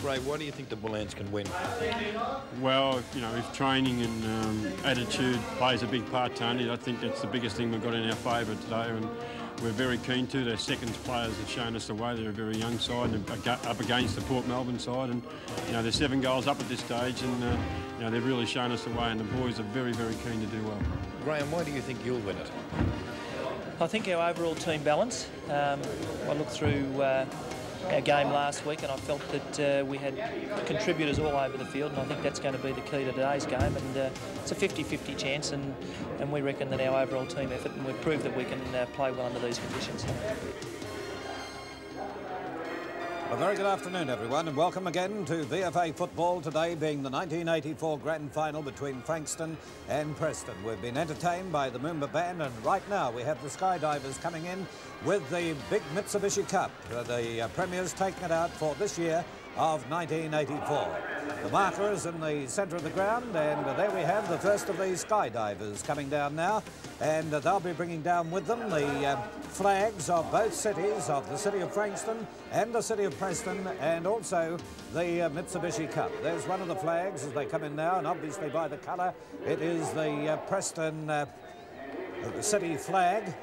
Ray, why do you think the Bull Ants can win? Well, you know, if training and attitude plays a big part, Tony, I think that's the biggest thing we've got in our favour today, and we're very keen to. Their seconds players have shown us the way. They're a very young side and up against the Port Melbourne side, and you know, they're 7 goals up at this stage, and you know, they've really shown us the way, and the boys are very, very keen to do well. Graham, why do you think you'll win it? I think our overall team balance. I looked through our game last week and I felt that we had contributors all over the field, and I think that's going to be the key to today's game, and it's a 50-50 chance, and we reckon that our overall team effort, and we've proved that we can play well under these conditions. A very good afternoon, everyone, and welcome again to VFA football, today being the 1984 grand final between Frankston and Preston. We've been entertained by the Moomba Band, and right now we have the Skydivers coming in with the big Mitsubishi Cup. The Premiers taking it out for this year of 1984. The marker is in the centre of the ground, and there we have the first of these Skydivers coming down now, and they'll be bringing down with them the flags of both cities, of the city of Frankston and the city of Preston, and also the Mitsubishi Cup. There's one of the flags as they come in now, and obviously by the colour it is the Preston city flag.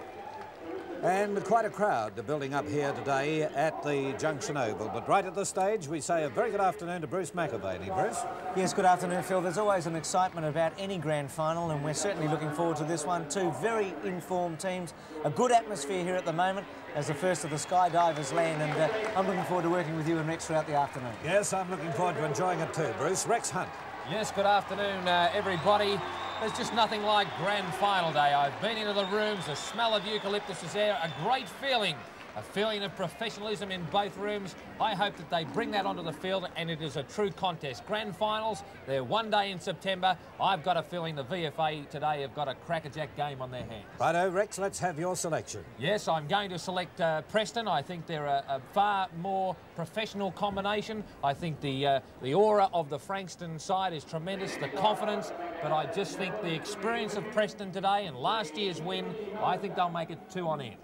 And quite a crowd building up here today at the Junction Oval. But right at this stage, we say a very good afternoon to Bruce McAvaney. Bruce? Yes, good afternoon, Phil. There's always an excitement about any grand final, and we're certainly looking forward to this one. Two very informed teams, a good atmosphere here at the moment as the first of the Skydivers land, and I'm looking forward to working with you and Rex throughout the afternoon. Yes, I'm looking forward to enjoying it too, Bruce. Rex Hunt. Yes, good afternoon, everybody. There's just nothing like grand final day. I've been into the rooms, the smell of eucalyptus is there, a great feeling. A feeling of professionalism in both rooms. I hope that they bring that onto the field, and it is a true contest. Grand finals, they're one day in September. I've got a feeling the VFA today have got a crackerjack game on their hands. Righto, Rex, let's have your selection. Yes, I'm going to select Preston. I think they're a far more professional combination. I think the aura of the Frankston side is tremendous, the confidence, but I just think the experience of Preston today and last year's win, I think they'll make it 2 on end.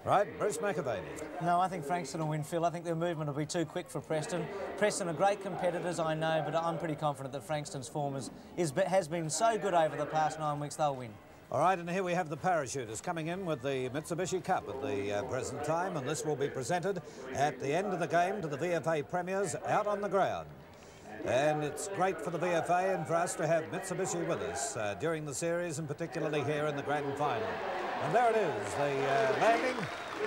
Right, Bruce McAvaney. No, I think Frankston will win, Phil. I think their movement will be too quick for Preston. Preston are great competitors, I know, but I'm pretty confident that Frankston's form has been so good over the past 9 weeks, they'll win. All right, and here we have the parachuters coming in with the Mitsubishi Cup at the present time, and this will be presented at the end of the game to the VFA Premiers out on the ground. And it's great for the VFA and for us to have Mitsubishi with us during the series, and particularly here in the grand final. And there it is, the landing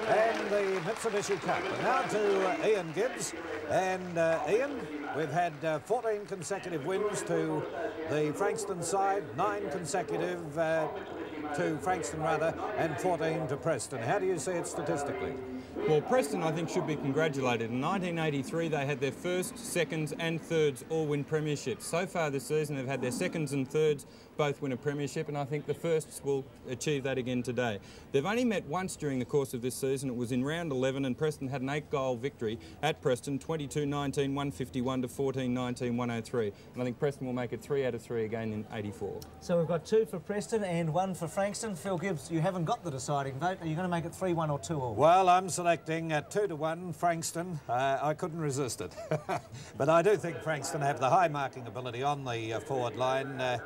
and the Mitsubishi Cup. And now to Ian Gibbs. And Ian, we've had 14 consecutive wins to the Frankston side, 9 consecutive to Frankston rather, and 14 to Preston. How do you see it statistically? Well, Preston, I think, should be congratulated. In 1983, they had their first, seconds and thirds all win premierships. So far this season, they've had their seconds and thirds both win a premiership, and I think the firsts will achieve that again today. They've only met once during the course of this season. It was in round 11, and Preston had an 8-goal victory at Preston, 22-19, 151 to 14-19, 103. And I think Preston will make it 3 out of 3 again in 84. So we've got 2 for Preston and 1 for Frankston. Phil Gibbs, you haven't got the deciding vote. Are you going to make it 3-1 or 2-all? Well, I'm selecting 2-1 Frankston. I couldn't resist it. But I do think Frankston have the high marking ability on the forward line.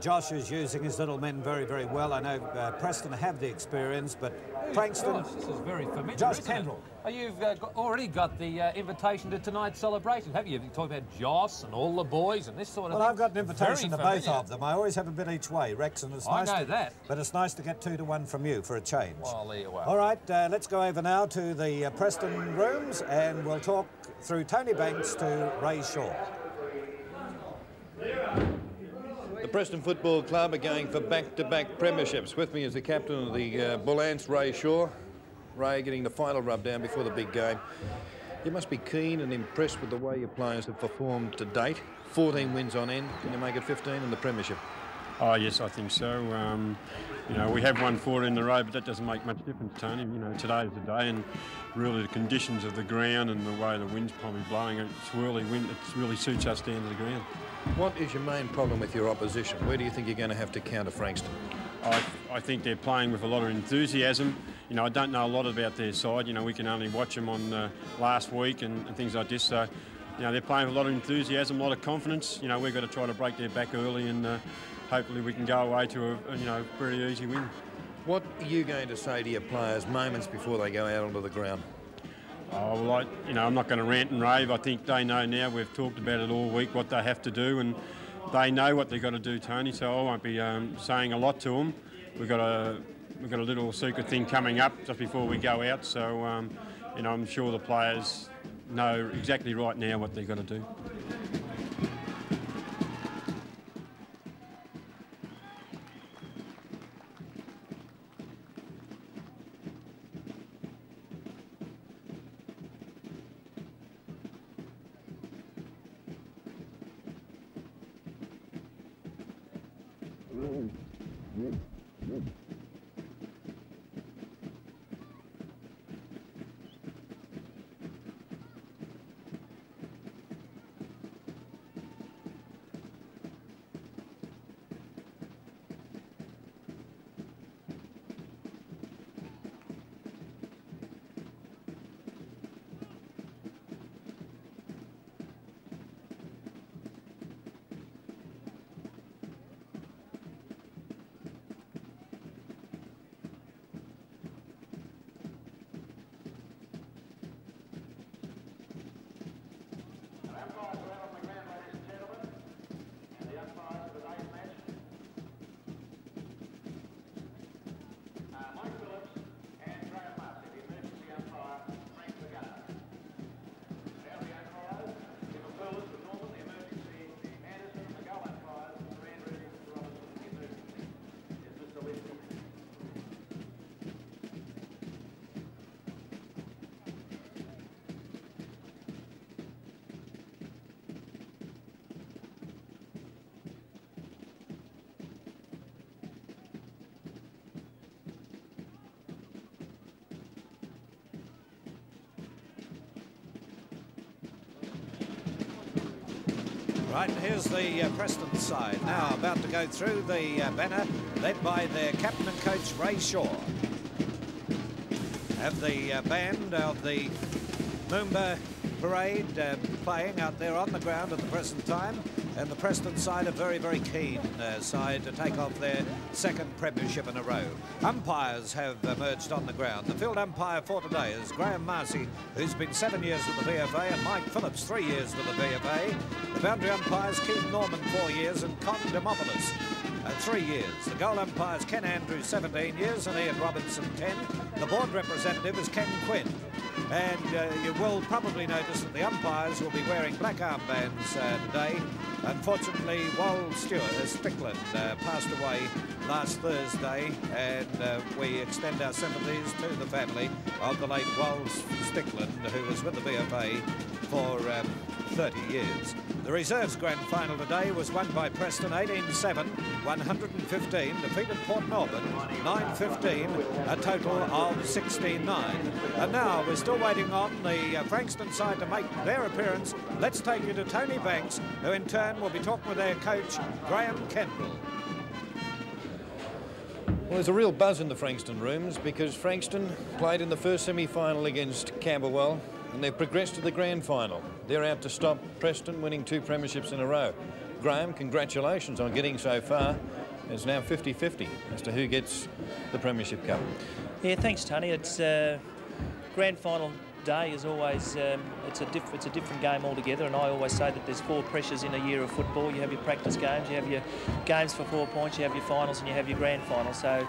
Josh is using his little men very, very well. I know Preston have the experience, but Frankston... Gosh, this is very familiar, Josh Kendall. Oh, you've already got the invitation to tonight's celebration, have you? You've talked about Joss and all the boys and this sort of thing. Well, I've got an invitation to both of them. I always have a bit each way, Rex, and it's nice. I know that. But it's nice to get 2-1 from you for a change. Well, there you are. All right, let's go over now to the Preston rooms, and we'll talk through Tony Banks to Ray Shaw. The Preston Football Club are going for back-to-back premierships. With me is the captain of the Bull Ants, Ray Shaw. Ray, getting the final rub down before the big game. You must be keen and impressed with the way your players have performed to date. 14 wins on end. Can you make it 15 in the premiership? Oh, yes, I think so. You know, we have won 4 in a row, but that doesn't make much difference, Tony. You know, today's the day, and really the conditions of the ground and the way the wind's probably blowing, it's swirly wind, it really suits us down to the ground. What is your main problem with your opposition? Where do you think you're going to have to counter Frankston? I think they're playing with a lot of enthusiasm. You know, I don't know a lot about their side. You know, we can only watch them on last week and things like this. So you know, they're playing with a lot of enthusiasm, a lot of confidence. You know, we've got to try to break their back early, and hopefully we can go away to a you know, pretty easy win. What are you going to say to your players moments before they go out onto the ground? Oh, well, you know, I'm not going to rant and rave. I think they know now. We've talked about it all week, what they have to do, and they know what they've got to do, Tony, so I won't be saying a lot to them. We've got a little secret thing coming up just before we go out, so you know, I'm sure the players know exactly right now what they've got to do. Right, here's the Preston side now about to go through the banner, led by their captain and coach Ray Shaw. Have the band of the Moomba Parade playing out there on the ground at the present time, and the Preston side are very, very keen side to take off their second premiership in a row. Umpires have emerged on the ground. The field umpire for today is Graham Marcy, who's been 7 years with the VFA, and Mike Phillips 3 years with the VFA. The boundary umpires, Keith Norman 4 years and Con Demopoulos 3 years. The goal umpires, Ken Andrews 17 years and Ian Robinson 10. The board representative is Ken Quinn. And you will probably notice that the umpires will be wearing black armbands today. Unfortunately, Wal Strickland passed away last Thursday, and we extend our sympathies to the family of the late Wal Strickland, who was with the VFA for 30 years. The reserves grand final today was won by Preston 18-7, 115, defeated Port Melbourne 9-15, a total of 16-9. And now we're still waiting on the Frankston side to make their appearance. Let's take you to Tony Banks, who in turn will be talking with their coach, Graham Kendall. Well, there's a real buzz in the Frankston rooms because Frankston played in the first semi-final against Camberwell, and they've progressed to the grand final. They're out to stop Preston winning 2 premierships in a row. Graham, congratulations on getting so far. It's now 50-50 as to who gets the Premiership Cup. Yeah, thanks, Tony. It's grand final day is always it's a different game altogether, and I always say that there's 4 pressures in a year of football. You have your practice games, you have your games for 4 points, you have your finals, and you have your grand final. So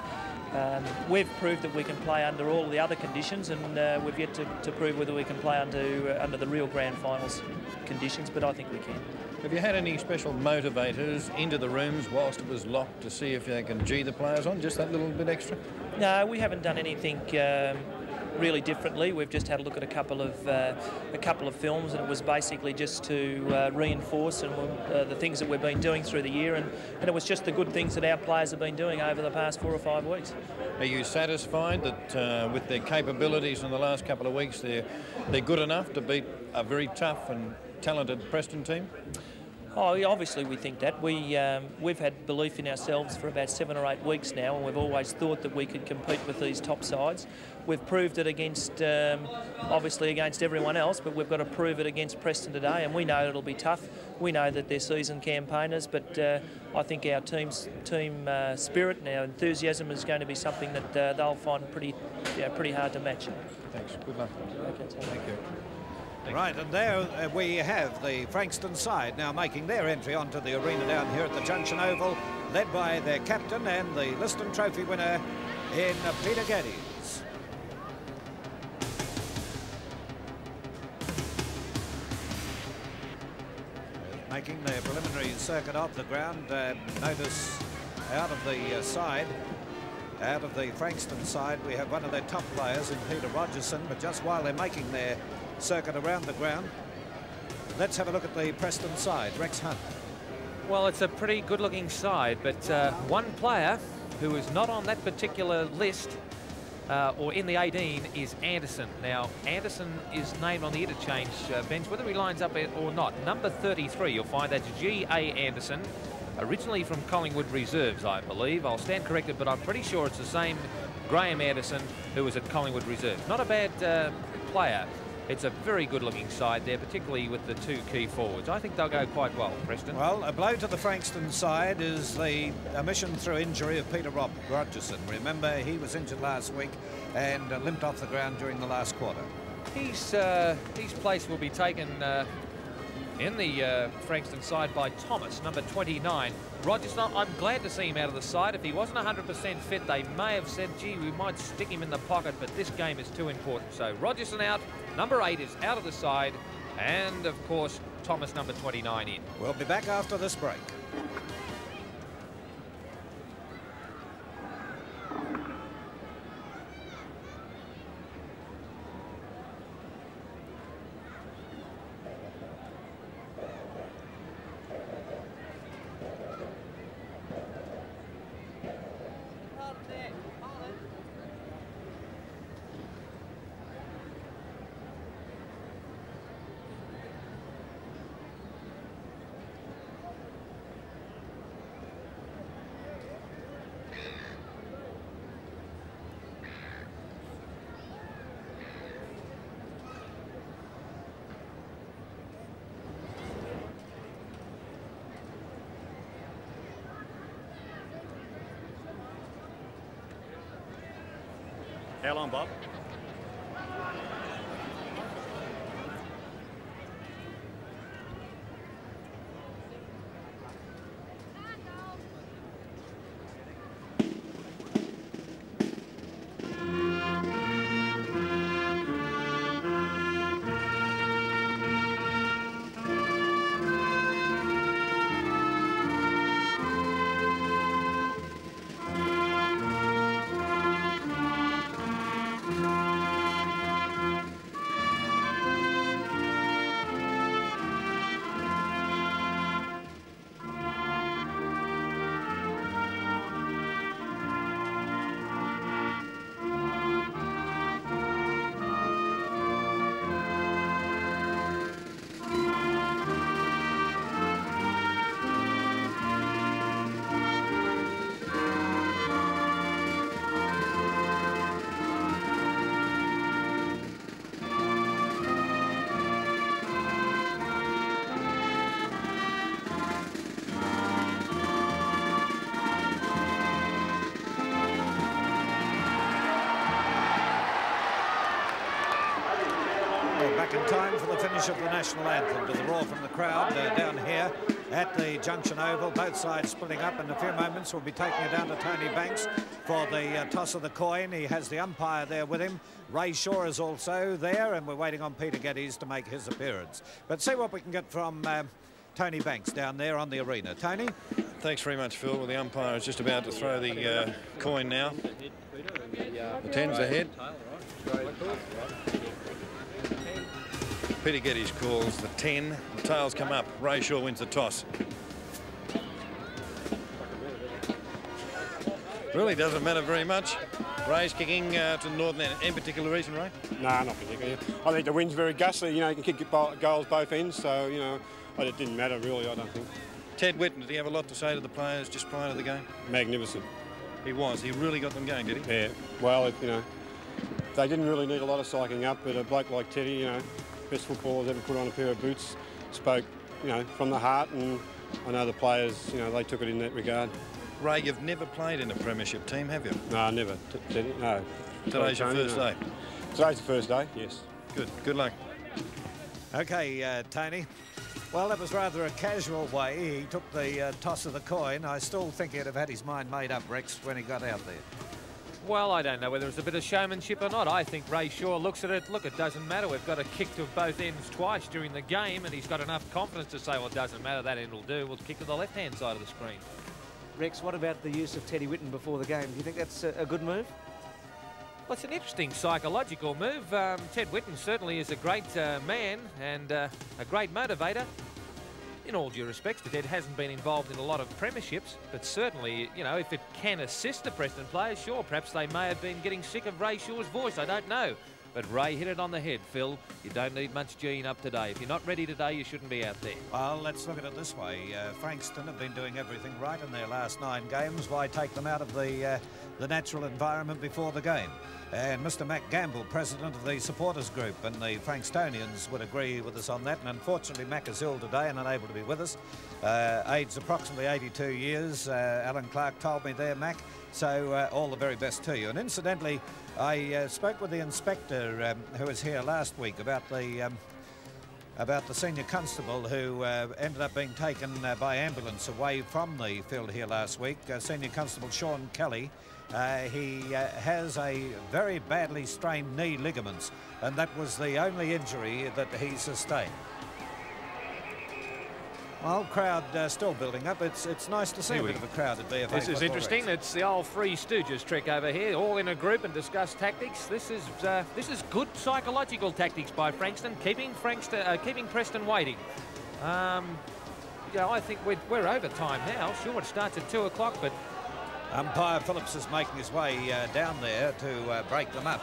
we've proved that we can play under all the other conditions, and we've yet to prove whether we can play under the real grand finals conditions, but I think we can. Have you had any special motivators into the rooms whilst it was locked to see if they can G the players on, just that little bit extra? No, we haven't done anything really differently. We've just had a look at a couple of films, and it was basically just to reinforce the things that we've been doing through the year, and it was just the good things that our players have been doing over the past 4 or 5 weeks. Are you satisfied that with their capabilities in the last couple of weeks they're good enough to beat a very tough and talented Preston team? Oh, yeah, obviously we think that. We've had belief in ourselves for about 7 or 8 weeks now, and we've always thought that we could compete with these top sides. We've proved it against, obviously against everyone else, but we've got to prove it against Preston today, and we know it'll be tough. We know that they're seasoned campaigners, but I think our team spirit and our enthusiasm is going to be something that they'll find pretty hard to match. Thanks. Good luck. Okay, Thank you. Right, and there we have the Frankston side now making their entry onto the arena down here at the Junction Oval, led by their captain and the Liston Trophy winner in Peter Geddes. Making their preliminary circuit off the ground. Notice out of the side, out of the Frankston side, we have one of their top players in Peter Rogerson, but just while they're making their circuit around the ground, let's have a look at the Preston side. Rex Hunt. Well, it's a pretty good-looking side, but one player who is not on that particular list or in the 18 is Anderson. Now, Anderson is named on the interchange bench, whether he lines up or not. Number 33, you'll find that's G.A. Anderson, originally from Collingwood Reserves, I believe. I'll stand corrected, but I'm pretty sure it's the same Graham Anderson who was at Collingwood Reserves. Not a bad player. It's a very good-looking side there, particularly with the 2 key forwards. I think they'll go quite well, Preston. Well, a blow to the Frankston side is the omission through injury of Peter Rogerson. Remember, he was injured last week and limped off the ground during the last quarter. His place will be taken in the Frankston side by Thomas, number 29. Rogerson, I'm glad to see him out of the side. If he wasn't 100% fit, they may have said, gee, we might stick him in the pocket, but this game is too important. So Rogerson out, number 8 is out of the side, and of course, Thomas, number 29 in. We'll be back after this break. How long, Bob? Back in time for the finish of the national anthem, to the roar from the crowd down here at the Junction Oval. Both sides splitting up. In a few moments we'll be taking it down to Tony Banks for the toss of the coin. He has the umpire there with him. Ray Shaw is also there, and we're waiting on Peter Geddes to make his appearance. But see what we can get from Tony Banks down there on the arena. Tony? Thanks very much, Phil. Well, the umpire is just about to throw the coin now. The 10's ahead. Peter Geddes calls the 10. The tails come up. Ray Shaw wins the toss. Really doesn't matter very much. Ray's kicking to the northern end. Any particular reason, Ray? No, not particularly. I think the wind's very gusty. You know, you can kick goals both ends. So, you know, But it didn't matter really, I don't think. Ted Whitten, did he have a lot to say to the players just prior to the game? Magnificent. He was. He really got them going, did he? Yeah. Well, you know, they didn't really need a lot of psyching up, but a bloke like Teddy, you know, best footballers ever put on a pair of boots, spoke, you know, from the heart, and I know the players, you know, they took it in that regard. Ray, you've never played in a premiership team, have you? No, never. Teddy, no. Today's your first day? Today's the first day, yes. Good. Good luck. OK, Tony. Well, that was rather a casual way. He took the toss of the coin. I still think he'd have had his mind made up, Rex, when he got out there. Well, I don't know whether it's a bit of showmanship or not. I think Ray Shaw looks at it, look, it doesn't matter. We've got a kick to both ends twice during the game, and he's got enough confidence to say, well, it doesn't matter, that end will do. We'll kick to the left-hand side of the screen. Rex, what about the use of Teddy Whitten before the game? Do you think that's a good move? Well, it's an interesting psychological move. Ted Whitten certainly is a great man and a great motivator. In all due respects, Ted hasn't been involved in a lot of premierships, but certainly, you know, if it can assist the Preston players, sure, perhaps they may have been getting sick of Ray Shaw's voice, I don't know. But Ray hit it on the head, Phil. You don't need much Gene up today. If you're not ready today, you shouldn't be out there. Well, let's look at it this way. Frankston have been doing everything right in their last 9 games. Why take them out of the natural environment before the game? And Mr. Mac Gamble, president of the supporters group, and the Frankstonians would agree with us on that. And unfortunately, Mac is ill today and unable to be with us. Age approximately 82 years. Alan Clark told me there, Mac. So all the very best to you. And incidentally, I spoke with the inspector who was here last week about the senior constable who ended up being taken by ambulance away from the field here last week. Senior Constable Sean Kelly. He has a very badly strained knee ligaments, and that was the only injury that he sustained. Well, crowd still building up. It's nice to see a bit of a crowd at VFA. This is interesting. Race. It's the old Three Stooges trick over here, all in a group and discuss tactics. This is good psychological tactics by Frankston, keeping Preston waiting. You know, I think we're over time now. Sure, it starts at 2 o'clock, but umpire Phillips is making his way down there to break them up.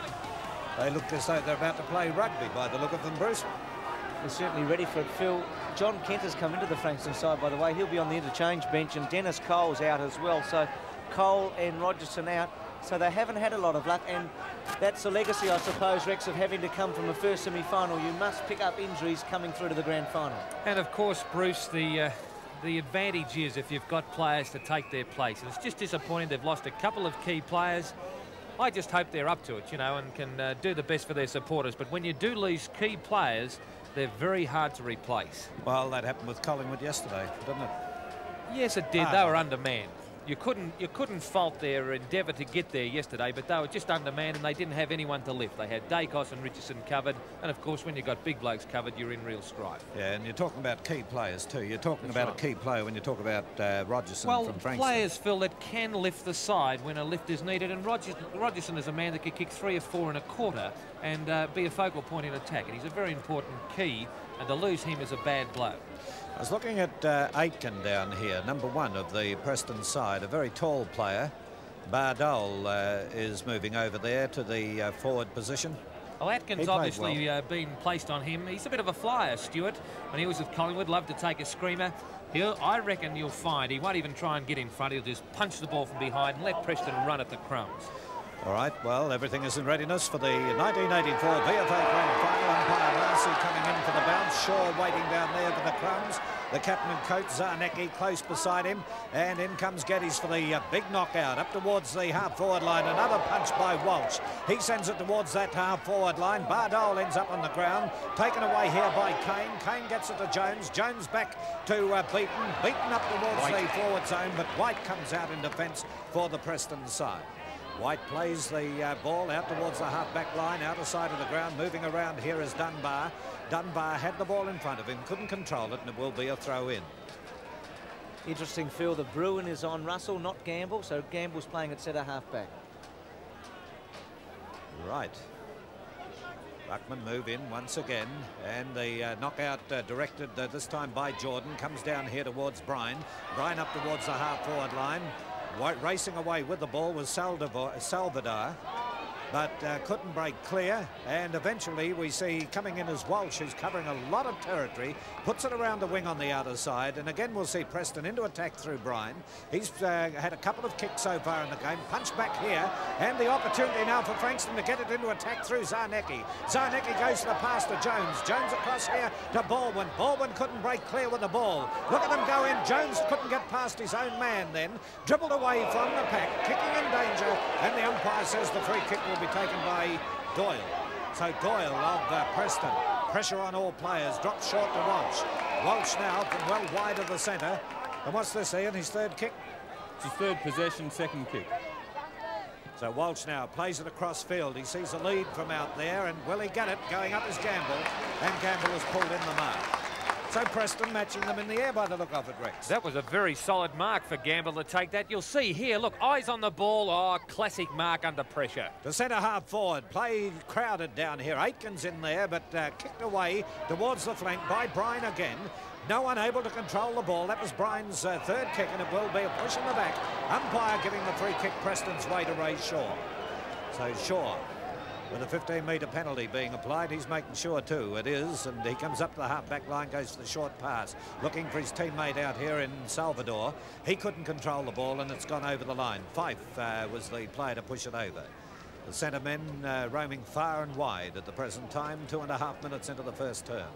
They look as though they're about to play rugby by the look of them, Bruce. They're certainly ready for it, Phil. John Kent has come into the Frankston side, by the way. He'll be on the interchange bench, and Dennis Cole's out as well. So Cole and Rogerson out. So they haven't had a lot of luck, and that's a legacy, I suppose, Rex, of having to come from a first semi-final. You must pick up injuries coming through to the grand final. And of course, Bruce, the advantage is if you've got players to take their place. And it's just disappointing they've lost a couple of key players. I just hope they're up to it, you know, and can do the best for their supporters. But when you do lose key players, they're very hard to replace. Well, that happened with Collingwood yesterday, didn't it? Yes, it did. They were undermanned. You couldn't fault their endeavour to get there yesterday, but they were just undermanned and they didn't have anyone to lift. They had Dacos and Richardson covered, and of course, when you've got big blokes covered, you're in real strife. Yeah, and you're talking about key players too. You're talking about a key player when you talk about Rogerson from Frankston. Well, players, Phil, that can lift the side when a lift is needed, and Rogerson is a man that can kick 3 or 4 and a quarter and be a focal point in attack, and he's a very important key, and to lose him is a bad blow. I was looking at Aitken down here, number 1 of the Preston side, a very tall player. Bardole is moving over there to the forward position. Well, Atkins obviously been placed on him. He's a bit of a flyer, Stuart. When he was with Collingwood, loved to take a screamer. I reckon you'll find he won't even try and get in front. He'll just punch the ball from behind and let Preston run at the crumbs. All right, well, everything is in readiness for the 1984 VFA Grand Final. Umpire Marcy coming in for the bounce. Shaw waiting down there for the crumbs. The captain and coach, Zarnecki, close beside him. And in comes Geddes for the big knockout up towards the half-forward line. Another punch by Walsh. He sends it towards that half-forward line. Bardole ends up on the ground. Taken away here by Kane. Kane gets it to Jones. Jones back to Beaton. Beaton up towards the forward zone, but White comes out in defence for the Preston side. White plays the ball out towards the half-back line, outer side of the ground. Moving around here is Dunbar. Dunbar had the ball in front of him, couldn't control it, and it will be a throw-in. Interesting, Phil. The Bruin is on Russell, not Gamble, so Gamble's playing at centre half-back. Right. Ruckman move in once again, and the knockout directed this time by Jordan comes down here towards Bryan. Bryan up towards the half-forward line. Racing away with the ball was Salvador. but couldn't break clear, and eventually we see coming in as Walsh, who's covering a lot of territory, puts it around the wing on the outer side, and again we'll see Preston into attack through Bryan. He's had a couple of kicks so far in the game, punch back here, and the opportunity now for Frankston to get it into attack through Zarnecki. Zarnecki goes to the pass to Jones. Jones across here to Baldwin. Baldwin couldn't break clear with the ball. Look at them go in. Jones couldn't get past his own man then, dribbled away from the pack, kicking in danger, and the umpire says the free kick will be taken by Doyle. So Doyle of Preston, pressure on all players, drops short to Walsh. Walsh now from well wide of the centre. And what's this, Ian, his third kick? It's his third possession, second kick. So Walsh now plays it across field. He sees a lead from out there, and will he get it? Going up is Gamble, and Gamble has pulled in the mark. So Preston matching them in the air by the look of it, Rex. That was a very solid mark for Gamble to take that. You'll see here, look, eyes on the ball. Oh, classic mark under pressure. The centre half forward, play crowded down here. Aitken's in there, but kicked away towards the flank by Bryan again. No one able to control the ball. That was Bryan's third kick, and it will be a push in the back. Umpire giving the free kick Preston's way to Ray Shaw. So Shaw, with a 15-metre penalty being applied, he's making sure too it is, and he comes up to the half-back line, goes for the short pass, looking for his teammate out here in Salvador. He couldn't control the ball, and it's gone over the line. Fife was the player to push it over. The centre men roaming far and wide at the present time, 2.5 minutes into the first term.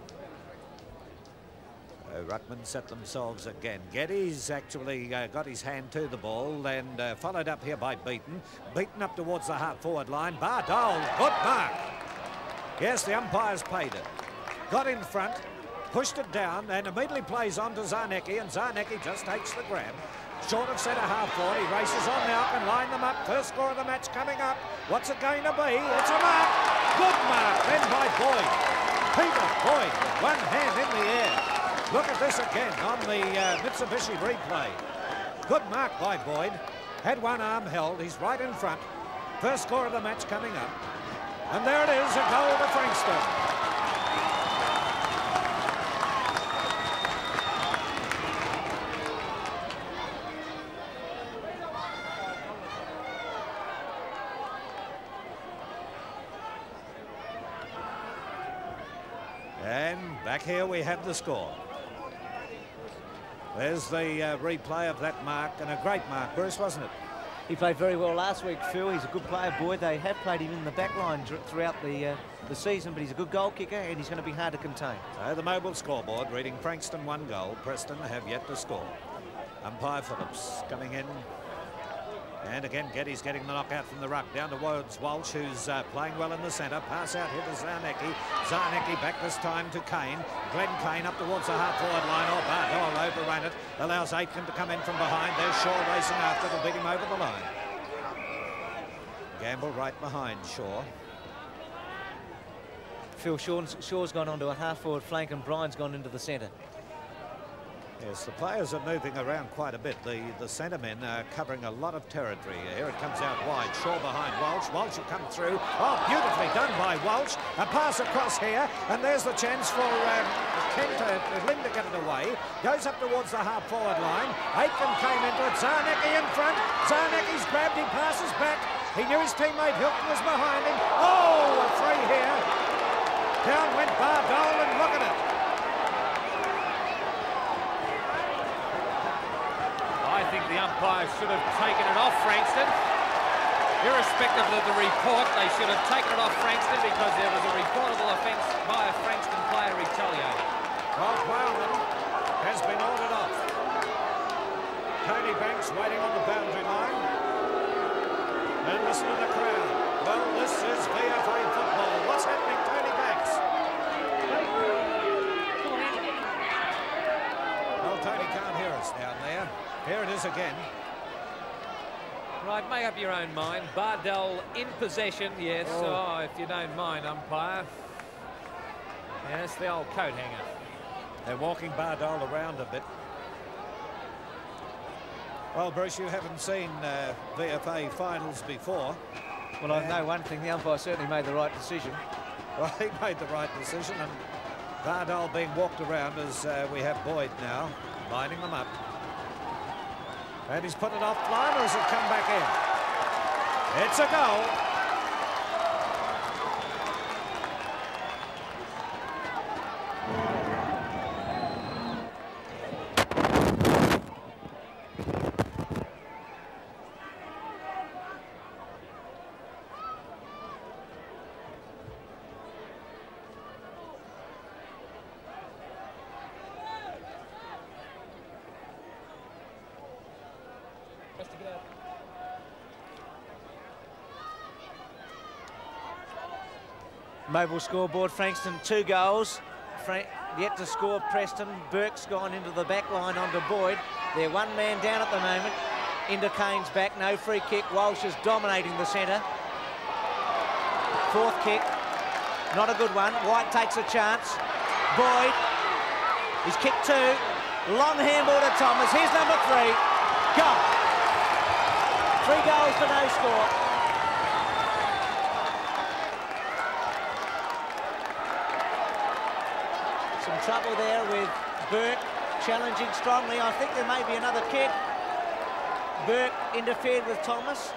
Ruckman set themselves again. Geddes actually got his hand to the ball and followed up here by Beaton. Beaton up towards the half-forward line. Bardole, good mark. Yes, the umpire's paid it. Got in front, pushed it down, and immediately plays on to Zarnecki, and Zarnecki just takes the grab. Short of centre half-forward, he races on now, can line them up. First score of the match coming up. What's it going to be? It's a mark. Good mark, then by Boyd. Peter Boyd, with one hand in the air. Look at this again on the Mitsubishi replay. Good mark by Boyd. Had one arm held. He's right in front. First score of the match coming up. And there it is, a goal to Frankston. And back here we have the score. There's the replay of that mark, and a great mark, Bruce, wasn't it? He played very well last week, Phil. He's a good player, Boyd. They have played him in the back line throughout the season, but he's a good goal kicker, and he's going to be hard to contain. So the mobile scoreboard reading Frankston 1 goal. Preston have yet to score. Umpire Phillips coming in. And again, Geddes getting the knockout from the ruck down towards Walsh, who's playing well in the centre. Pass out here to Zarnecki. Zarnecki back this time to Kane. Glenn Kane up towards the half-forward line. Oh, Bardole overran it. Allows Aitken to come in from behind. There's Shaw racing after to beat him over the line. Gamble right behind Shaw. Phil, Shaw's gone onto a half-forward flank, and Bryan's gone into the centre. Yes, the players are moving around quite a bit. The centre men are covering a lot of territory. Here it comes out wide. Shaw behind Walsh. Walsh will come through. Oh, beautifully done by Walsh. A pass across here, and there's the chance for Lynn to get it away. Goes up towards the half-forward line. Aitken came into it. Zarnecki in front. Zarnecki's grabbed. He passes back. He knew his teammate Hilton was behind him. Oh, a free here. Down went Bardole, and look at it. I think the umpire should have taken it off Frankston. Irrespective of the report, they should have taken it off Frankston because there was a reportable offence by a Frankston player retaliating. Well, Wildman has been ordered off. Tony Banks waiting on the boundary line. And listen to the crowd. Well, this is VFA football. What's happening, Tony Banks? Well, Tony can't hear us down there. Here it is again. Right, make up your own mind. Bardole in possession, yes. Oh, if you don't mind, umpire. Yes, the old coat hanger. They're walking Bardole around a bit. Well, Bruce, you haven't seen VFA finals before. Well, I know one thing. The umpire certainly made the right decision. Well, he made the right decision, and Bardole being walked around as we have Boyd now, lining them up. And he's put it offline, or has it come back in? It's a goal. Mobile scoreboard, Frankston 2 goals. Yet to score Preston. Burke's gone into the back line onto Boyd. They're one man down at the moment. Into Kane's back, no free kick. Walsh is dominating the centre. Fourth kick, not a good one. White takes a chance. Boyd, he's kicked 2. Long handball to Thomas. Here's number 3. Goal. 3 goals to no score. Some trouble there with Burke challenging strongly. I think there may be another kick. Burke interfered with Thomas.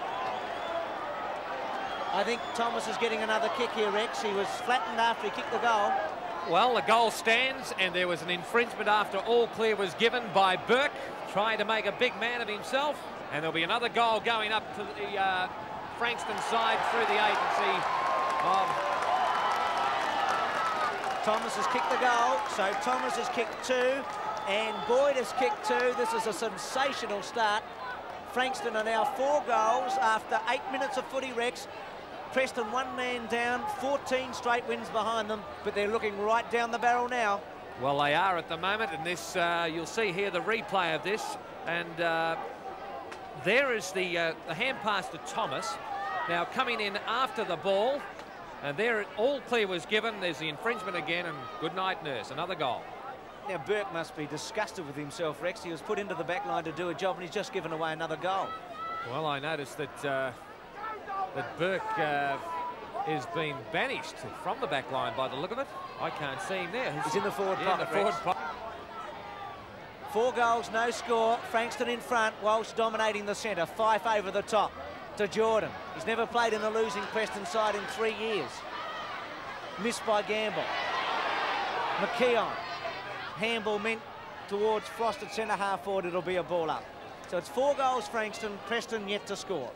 I think Thomas is getting another kick here, Rex. He was flattened after he kicked the goal. Well, the goal stands, and there was an infringement after all clear was given by Burke, trying to make a big man of himself. And there'll be another goal going up to the Frankston side through the agency of... Thomas has kicked the goal, so Thomas has kicked 2, and Boyd has kicked 2. This is a sensational start. Frankston are now 4 goals after 8 minutes of footy, Rex. Preston 1 man down, 14 straight wins behind them, but they're looking right down the barrel now. Well, they are at the moment, and this you'll see here the replay of this, and there is the hand pass to Thomas. Now coming in after the ball, and there all clear was given. There's the infringement again, and good night, nurse. Another goal. Now Burke must be disgusted with himself, Rex. He was put into the back line to do a job, and he's just given away another goal. Well, I noticed that that Burke is being banished from the back line by the look of it. I can't see him there. He's in the forward pocket, in the forward pocket. 4 goals, no score. Frankston in front, Walsh dominating the centre. Fife over the top to Jordan. He's never played in the losing Preston side in 3 years. Missed by Gamble. McKeon. Handball meant towards Frost at centre-half forward. It'll be a ball up. So it's 4 goals Frankston, Preston yet to score.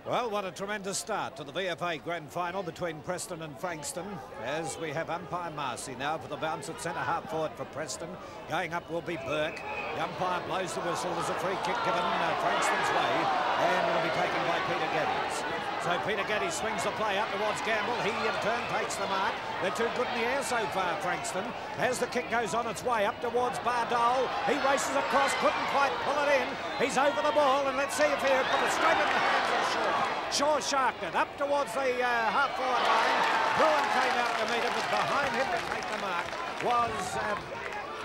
Well, what a tremendous start to the VFA Grand Final between Preston and Frankston, as we have umpire Marcy now for the bounce at centre-half forward for Preston. Going up will be Burke. The umpire blows the whistle. There's a free kick given Frankston's way, and it'll be taken by Peter Geddes. So Peter Geddes swings the play up towards Gamble. He in turn takes the mark. They're too good in the air so far, Frankston. As the kick goes on its way up towards Bardole, he races across, couldn't quite pull it in. He's over the ball, and let's see if he'll put it straight in the hands of Shaw. Shaw sharked it up towards the half-forward line. Bruin came out to meet him, but behind him to take the mark was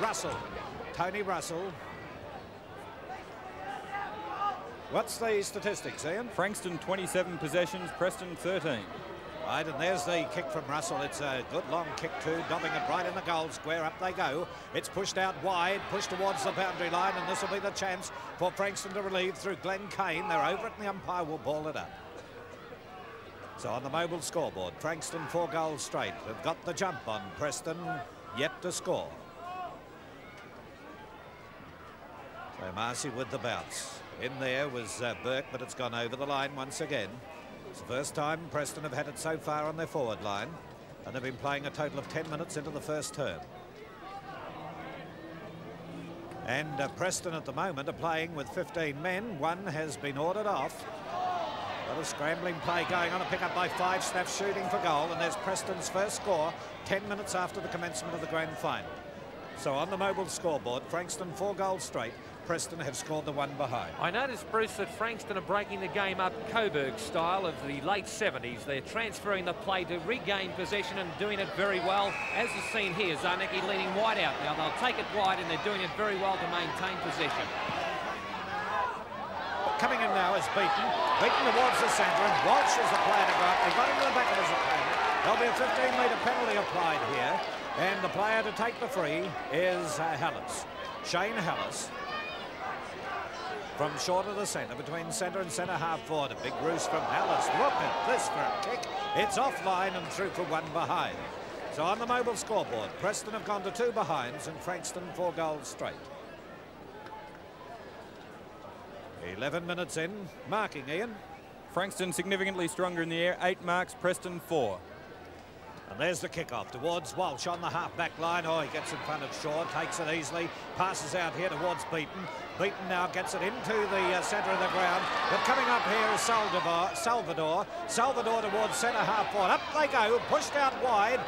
Russell, Tony Russell. What's the statistics, Ian? Frankston 27 possessions, Preston 13. Right, and there's the kick from Russell. It's a good long kick too, dobbing it right in the goal square. Up they go. It's pushed out wide, pushed towards the boundary line, and this will be the chance for Frankston to relieve through Glenn Kane. They're over it, and the umpire will ball it up. So on the mobile scoreboard, Frankston 4 goals straight. They've got the jump on Preston, yet to score. So Marcy with the bounce. In there was Burke, but it's gone over the line once again. It's the first time Preston have had it so far on their forward line, and they've been playing a total of 10 minutes into the first term. And Preston at the moment are playing with 15 men. 1 has been ordered off. Got a scrambling play going on, a pick up by 5, Snaps shooting for goal, and there's Preston's first score 10 minutes after the commencement of the grand final. So on the mobile scoreboard, Frankston 4 goals straight. Preston have scored the 1 behind. I noticed, Bruce, that Frankston are breaking the game up Coburg style of the late 70s. They're transferring the play to regain possession and doing it very well. As is seen here, Zarnecki leaning wide out now. They'll take it wide, and they're doing it very well to maintain possession. Coming in now is Beaton. Beaton towards the centre, and Walsh is the player to go up. They got him to the back of his opponent. There'll be a 15-metre penalty applied here, and the player to take the free is Hallis. Shane Hallis. From short of the centre, between centre and centre-half forward. A big roost from Hallis. Look at this for a kick. It's offline and through for 1 behind. So on the mobile scoreboard, Preston have gone to 2 behinds and Frankston 4 goals straight. 11 minutes in. Marking, Ian. Frankston significantly stronger in the air, 8 marks, Preston 4. And there's the kick-off towards Walsh on the half-back line. Oh, he gets in front of Shaw, takes it easily, passes out here towards Beaton. Beaton now gets it into the centre of the ground. But coming up here is Salvador. Salvador towards centre half forward. Up they go, pushed out wide.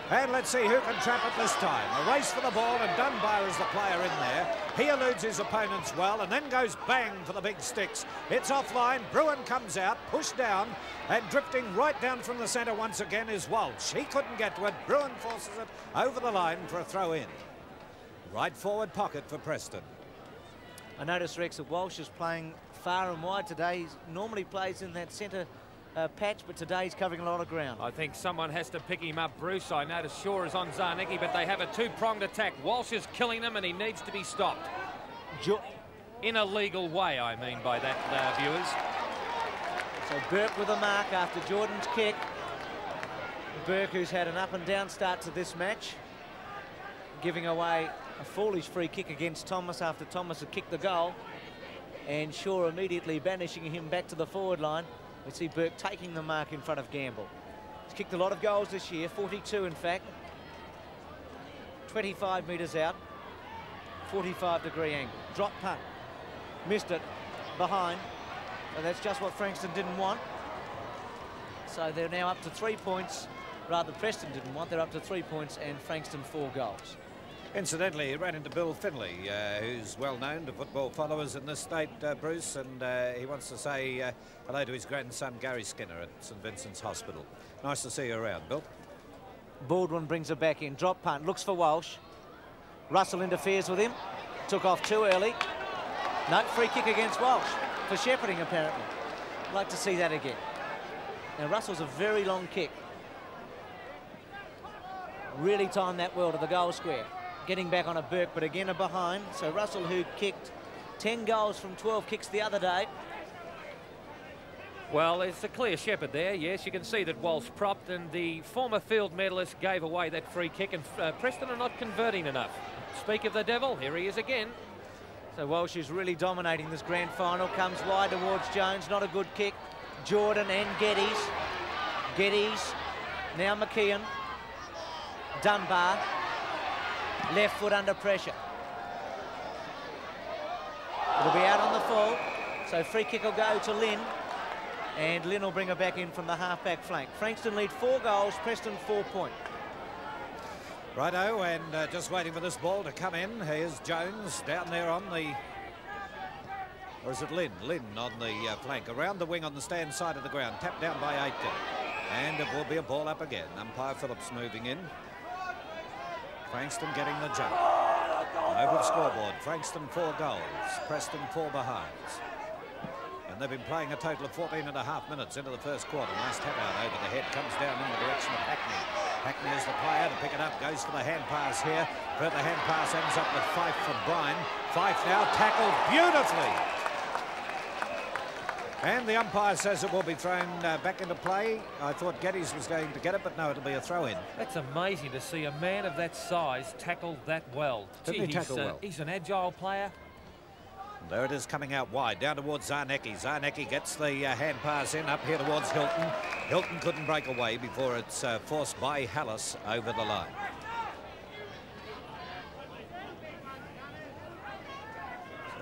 And let's see who can trap it this time. A race for the ball, and Dunbar is the player in there. He eludes his opponents well and then goes bang for the big sticks. It's offline. Bruin comes out, pushed down, and drifting right down from the centre once again is Walsh. He couldn't get to it. Bruin forces it over the line for a throw in. Right forward pocket for Preston. I noticed, Rex, that Walsh is playing far and wide today. He normally plays in that centre patch, but today he's covering a lot of ground. I think someone has to pick him up, Bruce. I noticed Shaw is on Zarnicki, but they have a two-pronged attack. Walsh is killing them, and he needs to be stopped. In a legal way, I mean by that, viewers. So Burke with a mark after Jordan's kick. Burke, who's had an up-and-down start to this match, giving away a foolish free kick against Thomas after Thomas had kicked the goal, and Shaw immediately banishing him back to the forward line. We see Burke taking the mark in front of Gamble. He's kicked a lot of goals this year, 42 in fact. 25 metres out, 45-degree angle. Drop punt, missed it, behind. So that's just what Frankston didn't want. So they're now up to 3 points. Rather, Preston didn't want. They're up to 3 points and Frankston 4 goals. Incidentally, he ran into Bill Finley, who's well known to football followers in this state, Bruce, and he wants to say hello to his grandson Gary Skinner at St Vincent's Hospital. Nice to see you around, Bill. Baldwin brings it back in. Drop punt, looks for Walsh. Russell interferes with him. Took off too early. No, free kick against Walsh for shepherding, apparently. I'd like to see that again. Now, Russell's a very long kick. Really timed that well to the goal square. Getting back on a Burke, but again a behind. So Russell, who kicked 10 goals from 12 kicks the other day. Well, it's a clear shepherd there. Yes, you can see that Walsh propped, and the former field medalist gave away that free kick, and Preston are not converting enough. Speak of the devil, here he is again. So Walsh is really dominating this grand final. Comes wide towards Jones, not a good kick. Jordan and Geddes. Geddes, now McKeon. Dunbar. Left foot under pressure. It'll be out on the full, so free kick will go to Lynn, and Lynn will bring her back in from the half-back flank. Frankston lead 4 goals, Preston 4 points. Righto, and just waiting for this ball to come in. Here's Jones down there on the... Or is it Lynn? Lynn on the flank. Around the wing on the stand side of the ground. Tapped down by Aitken. And it will be a ball up again. Umpire Phillips moving in. Frankston getting the jump. Over the scoreboard, Frankston 4 goals, Preston 4 behinds. And they've been playing a total of 14.5 minutes into the first quarter. Nice tap out over the head, comes down in the direction of Hackney. Hackney is the player to pick it up, goes for the hand pass here. But the hand pass ends up with Fife from Bryan. Fife now tackled beautifully. And the umpire says it will be thrown back into play. I thought Geddes was going to get it, but no, it'll be a throw-in. That's amazing to see a man of that size tackle that well. Didn't he tackle well? He's an agile player. There it is, coming out wide, down towards Zarnicki. Zarnicki gets the hand pass in, up here towards Hilton. Hilton couldn't break away before it's forced by Hallis over the line.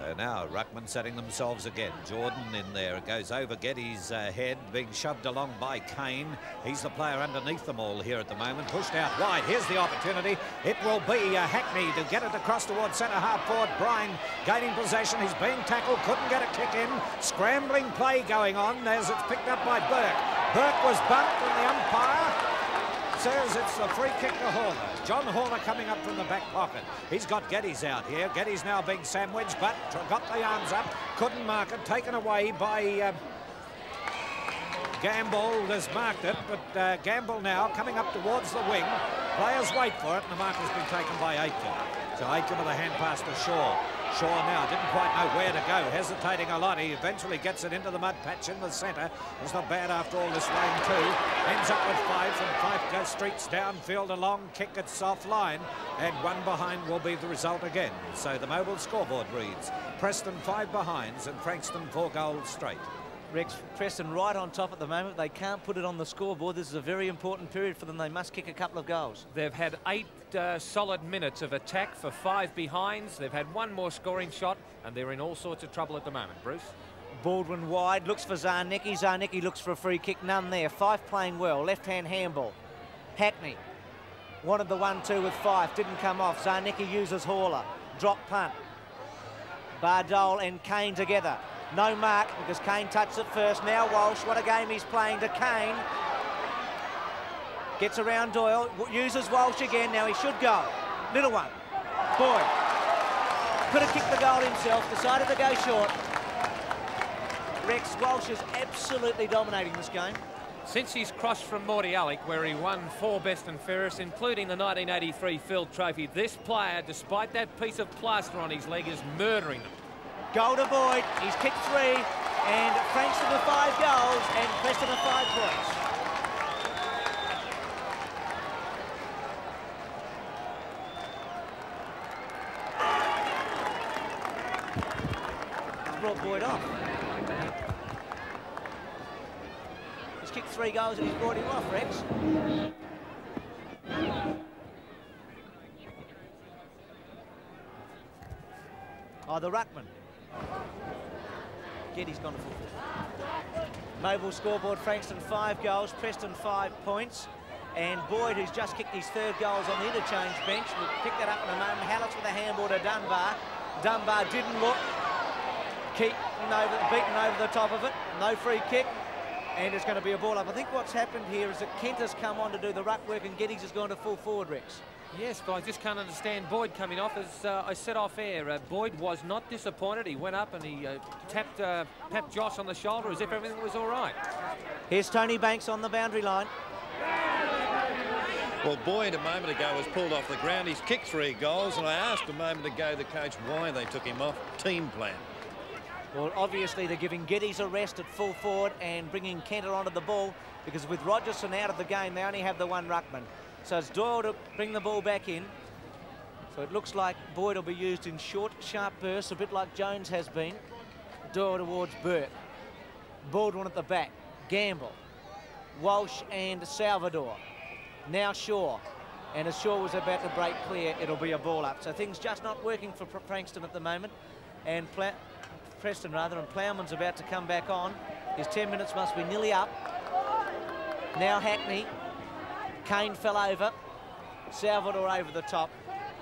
So now Ruckman setting themselves again. Jordan in there. It goes over Geddes' head, being shoved along by Kane. He's the player underneath them all here at the moment. Pushed out wide. Here's the opportunity. It will be Hackney to get it across towards centre half forward. Bryan gaining possession. He's being tackled. Couldn't get a kick in. Scrambling play going on as it's picked up by Burke. Burke was bumped, and the umpire says it's the free kick to Horner. John Horner coming up from the back pocket. He's got Geddes out here. Geddes now being sandwiched, but got the arms up. Couldn't mark it. Taken away by Gamble has marked it, but Gamble now coming up towards the wing. Players wait for it, and the mark has been taken by Aitken. So Aitken with a hand pass to Shaw. Shaw now didn't quite know where to go, hesitating a lot. He eventually gets it into the mud patch in the centre. It's not bad after all this rain too. Ends up with Fife, and Fife goes streaks downfield, a long kick, it's offline, and 1 behind will be the result again. So the mobile scoreboard reads Preston 5 behinds and Frankston 4 goals straight. Rex, Preston right on top at the moment. They can't put it on the scoreboard. This is a very important period for them. They must kick a couple of goals. They've had 8 solid minutes of attack for 5 behinds. They've had 1 more scoring shot, and they're in all sorts of trouble at the moment, Bruce. Baldwin wide, looks for Zarnicki. Zarnicki looks for a free kick, none there. Fife playing well, left-hand handball. Hackney wanted the 1-2 with Fife, didn't come off. Zarnicki uses Hauler, drop punt. Bardole and Kane together. No mark because Kane touched it first. Now Walsh, what a game he's playing to Kane. Gets around Doyle, uses Walsh again. Now he should go. Little one. Boyd. Could have kicked the goal himself, decided to go short. Rex, Walsh is absolutely dominating this game. Since he's crossed from Mordialloc, where he won 4 best and fairest, including the 1983 Field Trophy, this player, despite that piece of plaster on his leg, is murdering them. Goal to Boyd, he's kicked 3, and Frankston with 5 goals, and Preston with 5 points. Brought Boyd off. He's kicked 3 goals and he's brought him off, Rex. Oh, the ruckman. Geddy's gone to full forward. Mobile scoreboard, Frankston 5 goals, Preston 5 points. And Boyd, who's just kicked his 3rd goals on the interchange bench, will pick that up in a moment. Hallett with a handball to Dunbar. Dunbar didn't look. Beaten over the top of it. No free kick. And it's going to be a ball up. I think what's happened here is that Kent has come on to do the ruck work and Geddes has gone to full forward, Rex. Yes, but I just can't understand Boyd coming off. As I said off air, Boyd was not disappointed. He went up and he tapped Josh on the shoulder as if everything was all right. Here's Tony Banks on the boundary line. Well, Boyd a moment ago was pulled off the ground. He's kicked 3 goals, and I asked a moment ago the coach why they took him off. Team plan. Well, obviously they're giving Geddes a rest at full forward and bringing Kenter onto the ball, because with Rogerson out of the game, they only have the 1 ruckman. So it's Doyle to bring the ball back in. So it looks like Boyd will be used in short, sharp bursts, a bit like Jones has been. Doyle towards Burt. Baldwin at the back. Gamble. Walsh and Salvador. Now Shaw. And as Shaw was about to break clear, it'll be a ball up. So things just not working for Frankston at the moment. And Preston rather, and Plowman's about to come back on. His 10 minutes must be nearly up. Now Hackney. Kane fell over. Salvador over the top.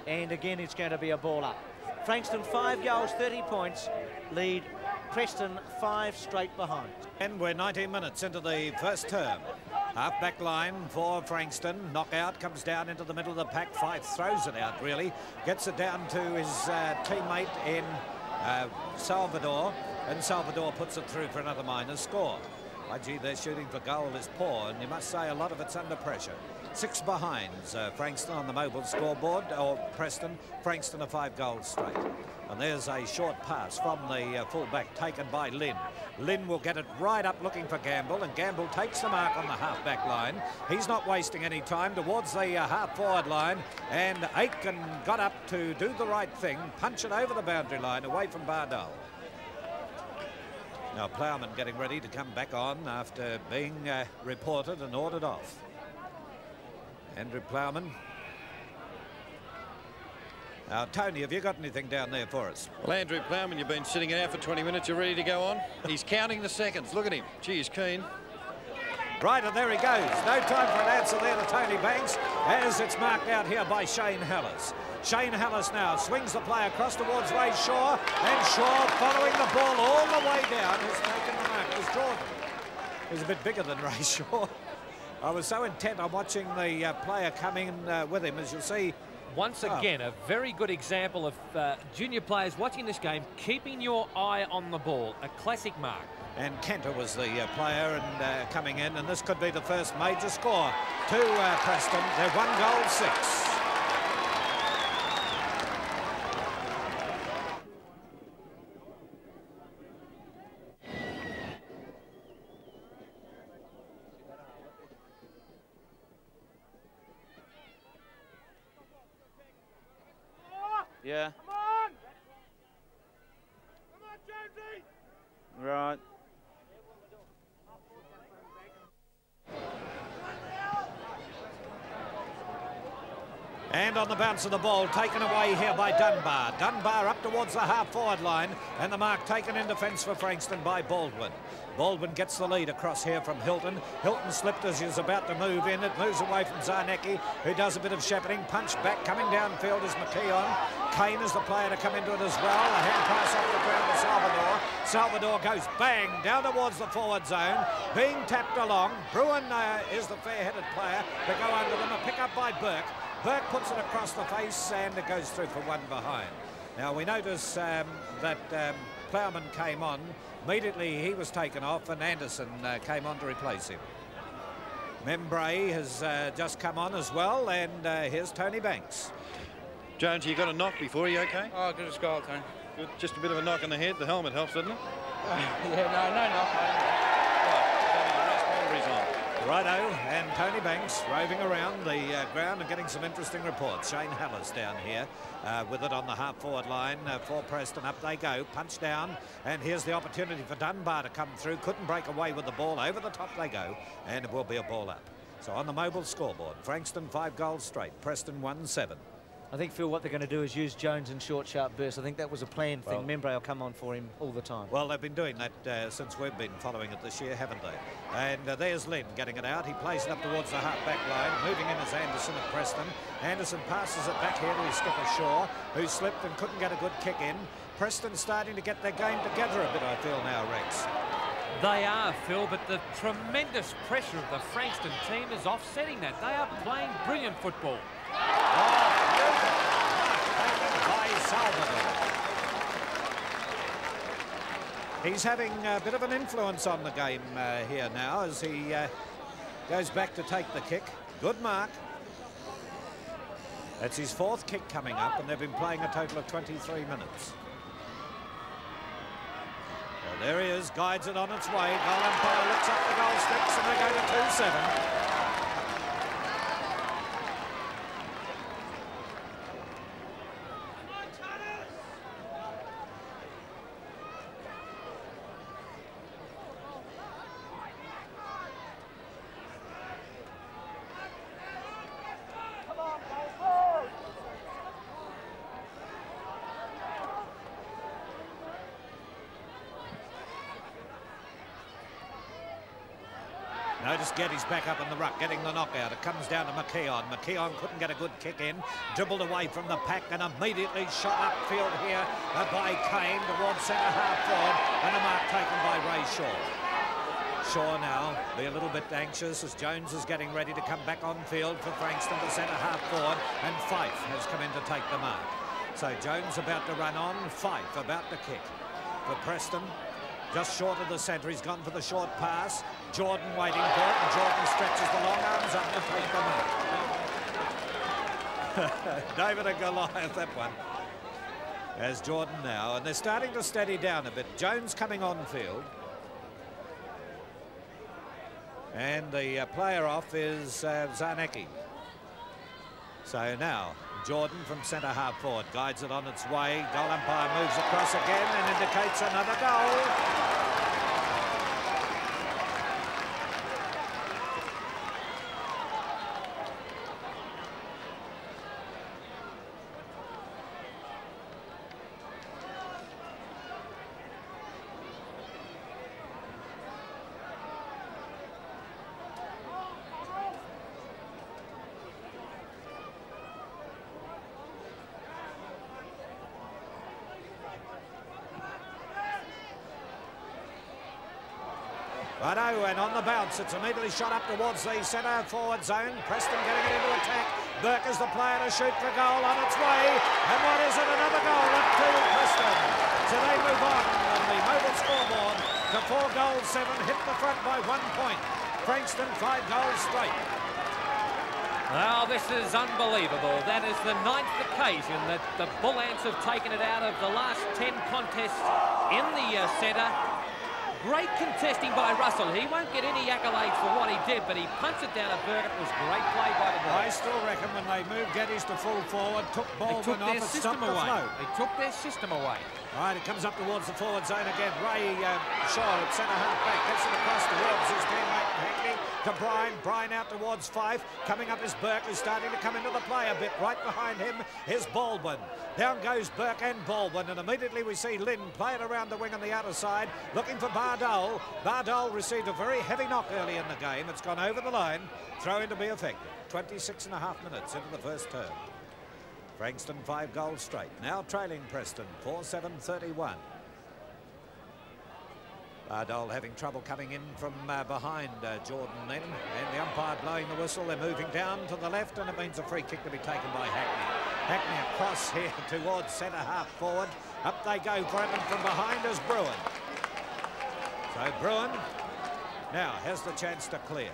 And again, it's going to be a ball up. Frankston 5 goals, 30 points. Lead Preston 5 straight behind. And we're 19 minutes into the first term. Half-back line for Frankston. Knockout comes down into the middle of the pack. Fife throws it out, really. Gets it down to his teammate in Salvador. And Salvador puts it through for another minor score. Gee, their shooting for goal is poor, and you must say a lot of it's under pressure. 6 behinds, Frankston on the mobile scoreboard, or Preston. Frankston are 5 goals straight. And there's a short pass from the full-back taken by Lynn. Lynn will get it right up looking for Gamble, and Gamble takes the mark on the half-back line. He's not wasting any time towards the half-forward line, and Aitken got up to do the right thing, punch it over the boundary line away from Bardole. Now Plowman getting ready to come back on after being reported and ordered off. Andrew Plowman. Now, Tony, have you got anything down there for us? Well, Andrew Plowman, you've been sitting out for 20 minutes. You're ready to go on? He's counting the seconds. Look at him. Gee, he's keen. Right, and there he goes. No time for an answer there to Tony Banks, as it's marked out here by Shane Hallis. Shane Hallis now swings the play across towards Ray Shaw, and Shaw, following the ball all the way down, has taken the mark. It was Jordan. He's a bit bigger than Ray Shaw. I was so intent on watching the player coming with him, as you'll see. Once again, a very good example of junior players watching this game, keeping your eye on the ball. A classic mark. And Kenter was the player and coming in, and this could be the first major score to Preston. They're 1 goal, 6. Yeah. Come on! Come on, Jonesy! Right. And on the bounce of the ball, taken away here by Dunbar. Dunbar up towards the half-forward line, and the mark taken in defence for Frankston by Baldwin. Baldwin gets the lead across here from Hilton. Hilton slipped as he was about to move in. It moves away from Zarnecki, who does a bit of shepherding. Punch back, coming downfield is McKeon. Kane is the player to come into it as well. A hand pass off the ground to Salvador. Salvador goes bang down towards the forward zone, being tapped along. Bruin is the fair-headed player to go under them. A pick up by Burke. Burke puts it across the face and it goes through for one behind. Now we notice that Plowman came on. Immediately he was taken off and Anderson came on to replace him. Membray has just come on as well, and here's Tony Banks. Jones, you got a knock before, are you okay? Oh, good as gold, Tony. Good. Just a bit of a knock on the head. The helmet helps, doesn't it? No knock. Righto, and Tony Banks roving around the ground and getting some interesting reports. Shane Hallis down here with it on the half-forward line for Preston. Up they go, punch down, and here's the opportunity for Dunbar to come through. Couldn't break away with the ball. Over the top they go, and it will be a ball up. So on the mobile scoreboard, Frankston 5 goals straight, Preston 1-7. I think, Phil, what they're going to do is use Jones in short, sharp bursts. I think that was a planned thing. Membray will come on for him all the time. Well, they've been doing that since we've been following it this year, haven't they? And there's Lynn getting it out. He plays it up towards the half-back line. Moving in is Anderson at Preston. Anderson passes it back here to his skipper Shaw, who slipped and couldn't get a good kick in. Preston starting to get their game together a bit, I feel now, Rex. They are, Phil, but the tremendous pressure of the Frankston team is offsetting that. They are playing brilliant football. By Salvador. He's having a bit of an influence on the game here now as he goes back to take the kick. Good mark. That's his 4th kick coming up, and they've been playing a total of 23 minutes. Well, there he is, guides it on its way. Goal umpire looks up the goal sticks, and they go to 2-7. Notice Geddes back up in the ruck, getting the knockout. It comes down to McKeon. McKeon couldn't get a good kick in. Dribbled away from the pack and immediately shot upfield here by Kane towards centre half forward, and a mark taken by Ray Shaw. Shaw now be a little bit anxious as Jones is getting ready to come back on field for Frankston to centre half forward, and Fife has come in to take the mark. So Jones about to run on, Fife about to kick for Preston. Just short of the centre, he's gone for the short pass. Jordan waiting for it, and Jordan stretches the long arms up to take the mark. David and Goliath, that one. As Jordan now, and they're starting to steady down a bit. Jones coming on field. And the player off is Zarnecki. So now, Jordan from centre half forward guides it on its way. Goal umpire moves across again and indicates another goal. Righto, and on the bounce, it's immediately shot up towards the centre forward zone. Preston getting it into attack. Burke is the player to shoot for goal on its way. And what is it? Another goal up to Preston. So they move on the mobile scoreboard to 4 goals, 7, hit the front by 1 point. Frankston 5 goals straight. Well, this is unbelievable. That is the 9th occasion that the Bull Ants have taken it out of the last 10 contests in the centre. Great contesting by Russell. He won't get any accolades for what he did, but he punts it down at Burke. It was great play by the Bull. I still reckon when they moved Geddes to full forward, took Baldwin off, it stopped the flow. They took their system away. All right, it comes up towards the forward zone again. Ray Shaw at centre half back, gets it across towards his teammate Hackney. to Bryan. Bryan out towards Fife. Coming up is Burke, who's starting to come into the play a bit. Right behind him is Baldwin. Down goes Burke and Baldwin, and immediately we see Lynn play it around the wing on the outer side, looking for Bardole. Bardole received a very heavy knock early in the game. It's gone over the line. Throw-in to be effective. 26.5 minutes into the first term. Frankston 5 goals straight. Now trailing Preston 4-7-31. Bardole having trouble coming in from behind Jordan then, and the umpire blowing the whistle. They're moving down to the left, and it means a free kick to be taken by Hackney. Hackney across here towards centre half forward. Up they go for it, and from behind is Bruin. So Bruin now has the chance to clear.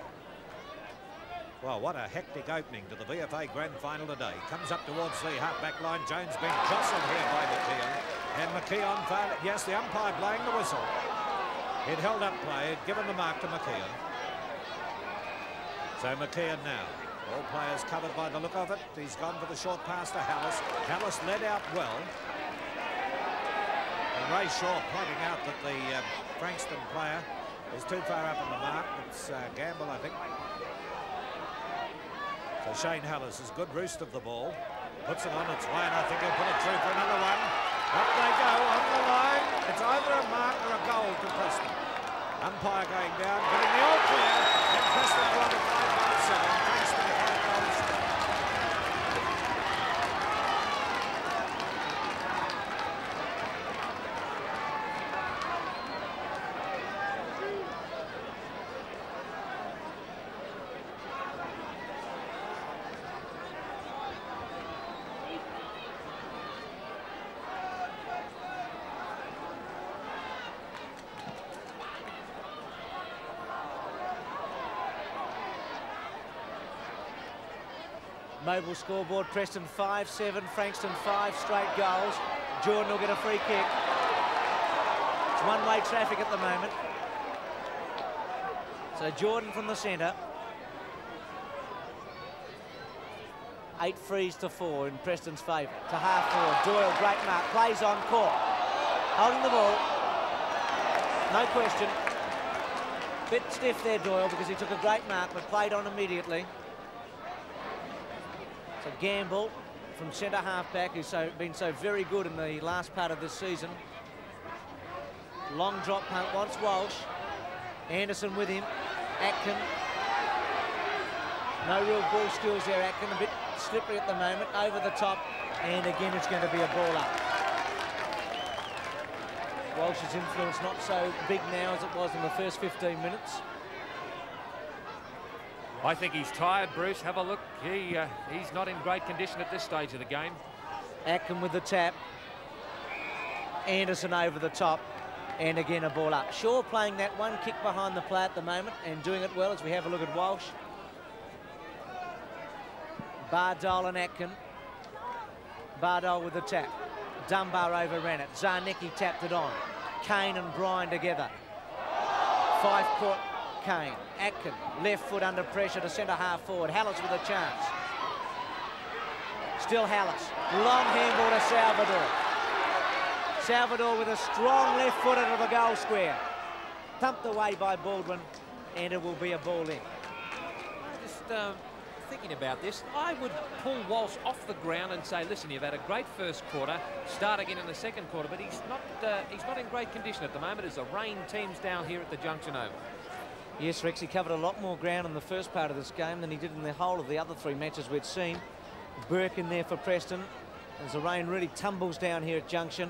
Well, what a hectic opening to the VFA Grand Final today. Comes up towards the half-back line. Jones being jostled here by McKeon. And McKeon found it. Yes, the umpire blowing the whistle. He'd held up play, had given the mark to McKeon. So McKeon now. All players covered by the look of it. He's gone for the short pass to Hallis. Hallis led out well. And Ray Shaw pointing out that the Frankston player is too far up on the mark. It's Gamble, I think. So Shane Hallis is good roost of the ball. Puts it on its way, and I think he'll put it through for another one. Up they go on the line. It's either a mark or a goal to Preston. Umpire going down, getting the all clear. And Preston won 5-7. Frankston 5 goals. Mobile scoreboard, Preston 5-7, Frankston 5 straight goals. Jordan will get a free kick. It's one-way traffic at the moment. So Jordan from the centre. 8 frees to 4 in Preston's favour. To half forward, Doyle, great mark, plays on court. Holding the ball. No question. Bit stiff there, Doyle, because he took a great mark, but played on immediately. So Gamble from centre half-back, who's been so very good in the last part of this season. Long drop punt, wants Walsh. Anderson with him. Atkin. No real ball skills there, Atkin. A bit slippery at the moment. Over the top. And again, it's going to be a ball up. Walsh's influence not so big now as it was in the first 15 minutes. I think he's tired, Bruce. Have a look. He's not in great condition at this stage of the game. Atkin with the tap. Anderson over the top. And again, a ball up. Shaw playing that one kick behind the play at the moment and doing it well as we have a look at Walsh. Bardole and Atkin. Bardole with the tap. Dunbar overran it. Zarnicki tapped it on. Kane and Bryan together. Fife caught Kane. Atkin, left foot under pressure to centre half forward. Hallis with a chance. Still Hallis. Long handball to Salvador. Salvador with a strong left footer to the goal square. Thumped away by Baldwin, and it will be a ball in. Just thinking about this, I would pull Walsh off the ground and say, listen, you've had a great first quarter, start again in the second quarter, but he's not in great condition at the moment as the rain teams down here at the Junction Oval. Yes, Rex, he covered a lot more ground in the first part of this game than he did in the whole of the other 3 matches we'd seen. Burke in there for Preston as the rain really tumbles down here at Junction,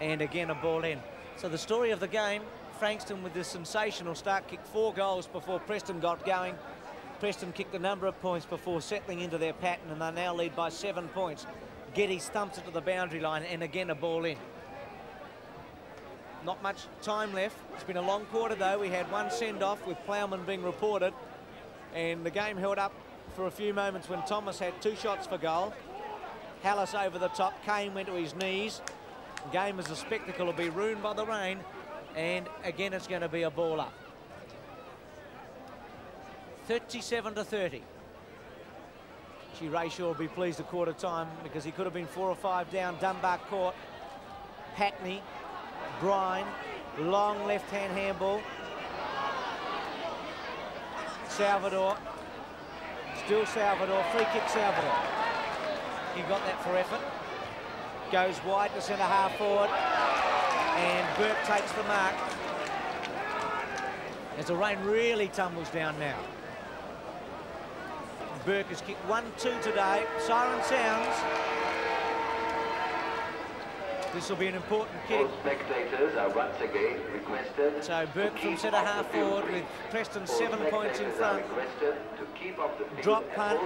and again a ball in. So the story of the game, Frankston with this sensational start, kicked 4 goals before Preston got going. Preston kicked a number of points before settling into their pattern, and they now lead by 7 points. Getty stumps it to the boundary line, and again a ball in. Not much time left. It's been a long quarter, though. We had 1 send-off with Plowman being reported, and the game held up for a few moments when Thomas had 2 shots for goal. Hallis over the top. Kane went to his knees. The game as a spectacle will be ruined by the rain, and again it's going to be a ball up. 37-30. Ray Shaw will be pleased at quarter time because he could have been 4 or 5 down. Dunbar caught. Hackney. Bryan, long left-hand handball. Salvador. Still Salvador. Free kick Salvador. He got that for effort. Goes wide to centre half forward. And Burke takes the mark. As the rain really tumbles down now. Burke has kicked 1-2 today. Siren sounds. This will be an important kick. All spectators are once again requested. So Burke from centre half forward with Preston 7 points in front. Drop punt,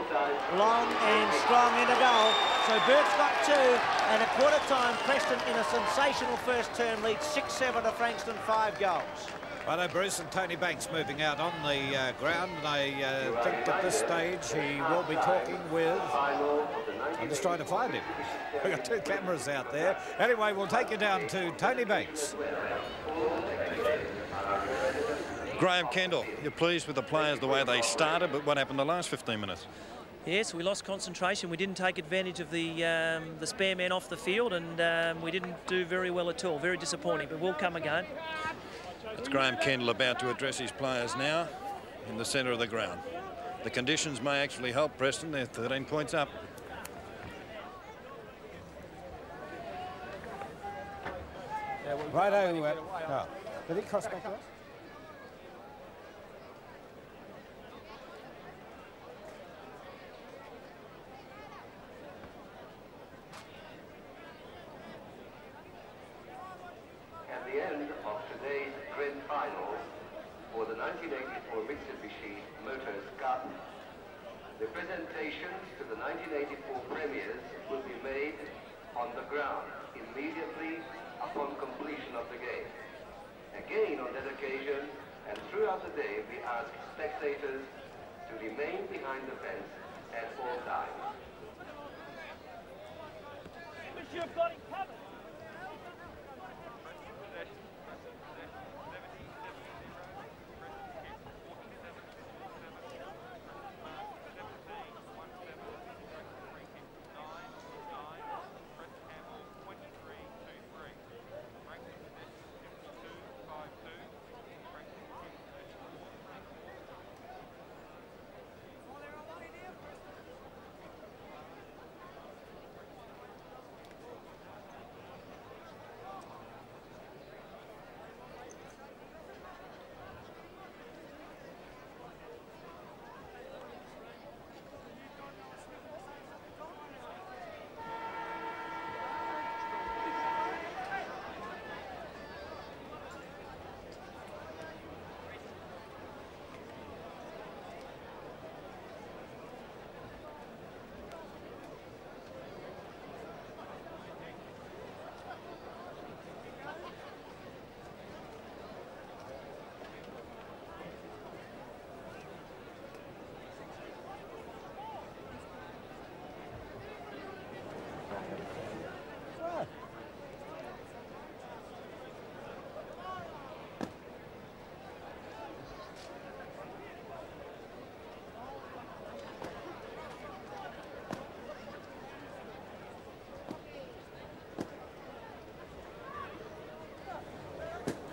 long and strong into goal. So Burke's got 2, and at quarter time, Preston in a sensational first term lead 6-7 to Frankston, 5 goals. Righto, Bruce, and Tony Banks moving out on the ground. And I think at this stage he will be talking with... I'm just trying to find him. We've got 2 cameras out there. Anyway, we'll take you down to Tony Banks. Graham Kendall, you're pleased with the players, the way they started, but what happened the last 15 minutes? Yes, we lost concentration. We didn't take advantage of the spare man off the field, and we didn't do very well at all. Very disappointing, but we'll come again. It's Graham Kendall about to address his players now in the centre of the ground. The conditions may actually help Preston. They're 13 points up. Righto. Oh, did he cross back to us? At the end of today's grand final for the 1984 Mitsubishi Motors Cup, the presentations to the 1984 premiers will be made on the ground immediately upon completion of the game. Again, on that occasion and throughout the day, we ask spectators to remain behind the fence at all times. You've got it covered.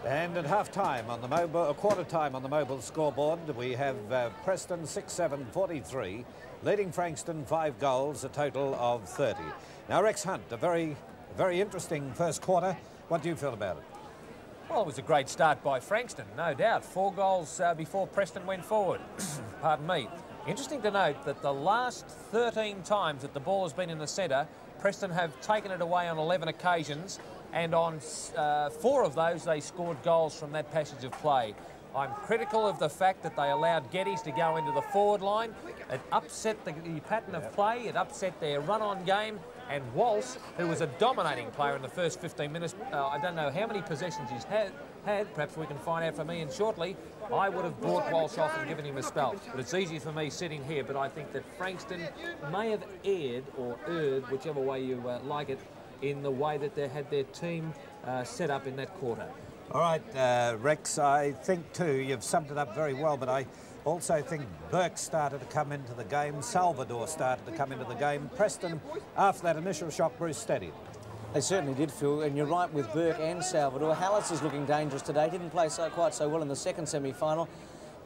And at half-time on the mobile, quarter-time on the mobile scoreboard, we have Preston 6-7-43, leading Frankston 5 goals, a total of 30. Now, Rex Hunt, a very interesting first quarter. What do you feel about it? Well, it was a great start by Frankston, no doubt. 4 goals before Preston went forward. Pardon me. Interesting to note that the last 13 times that the ball has been in the centre, Preston have taken it away on 11 occasions, and on 4 of those they scored goals from that passage of play. I'm critical of the fact that they allowed Geddes to go into the forward line. It upset the pattern of play, it upset their run-on game, and Walsh, who was a dominating player in the first 15 minutes, I don't know how many possessions he's had, perhaps we can find out from Ian shortly. I would have brought Walsh off and given him a spell, but it's easy for me sitting here, but I think that Frankston may have erred, or erred, whichever way you like it, in the way that they had their team set up in that quarter. All right, Rex, I think too you've summed it up very well, but I also think Burke started to come into the game, Salvador started to come into the game. Preston, after that initial shock, Bruce steadied. They certainly did, Phil, and you're right with Burke and Salvador. Hallis is looking dangerous today, didn't play quite so well in the second semi-final.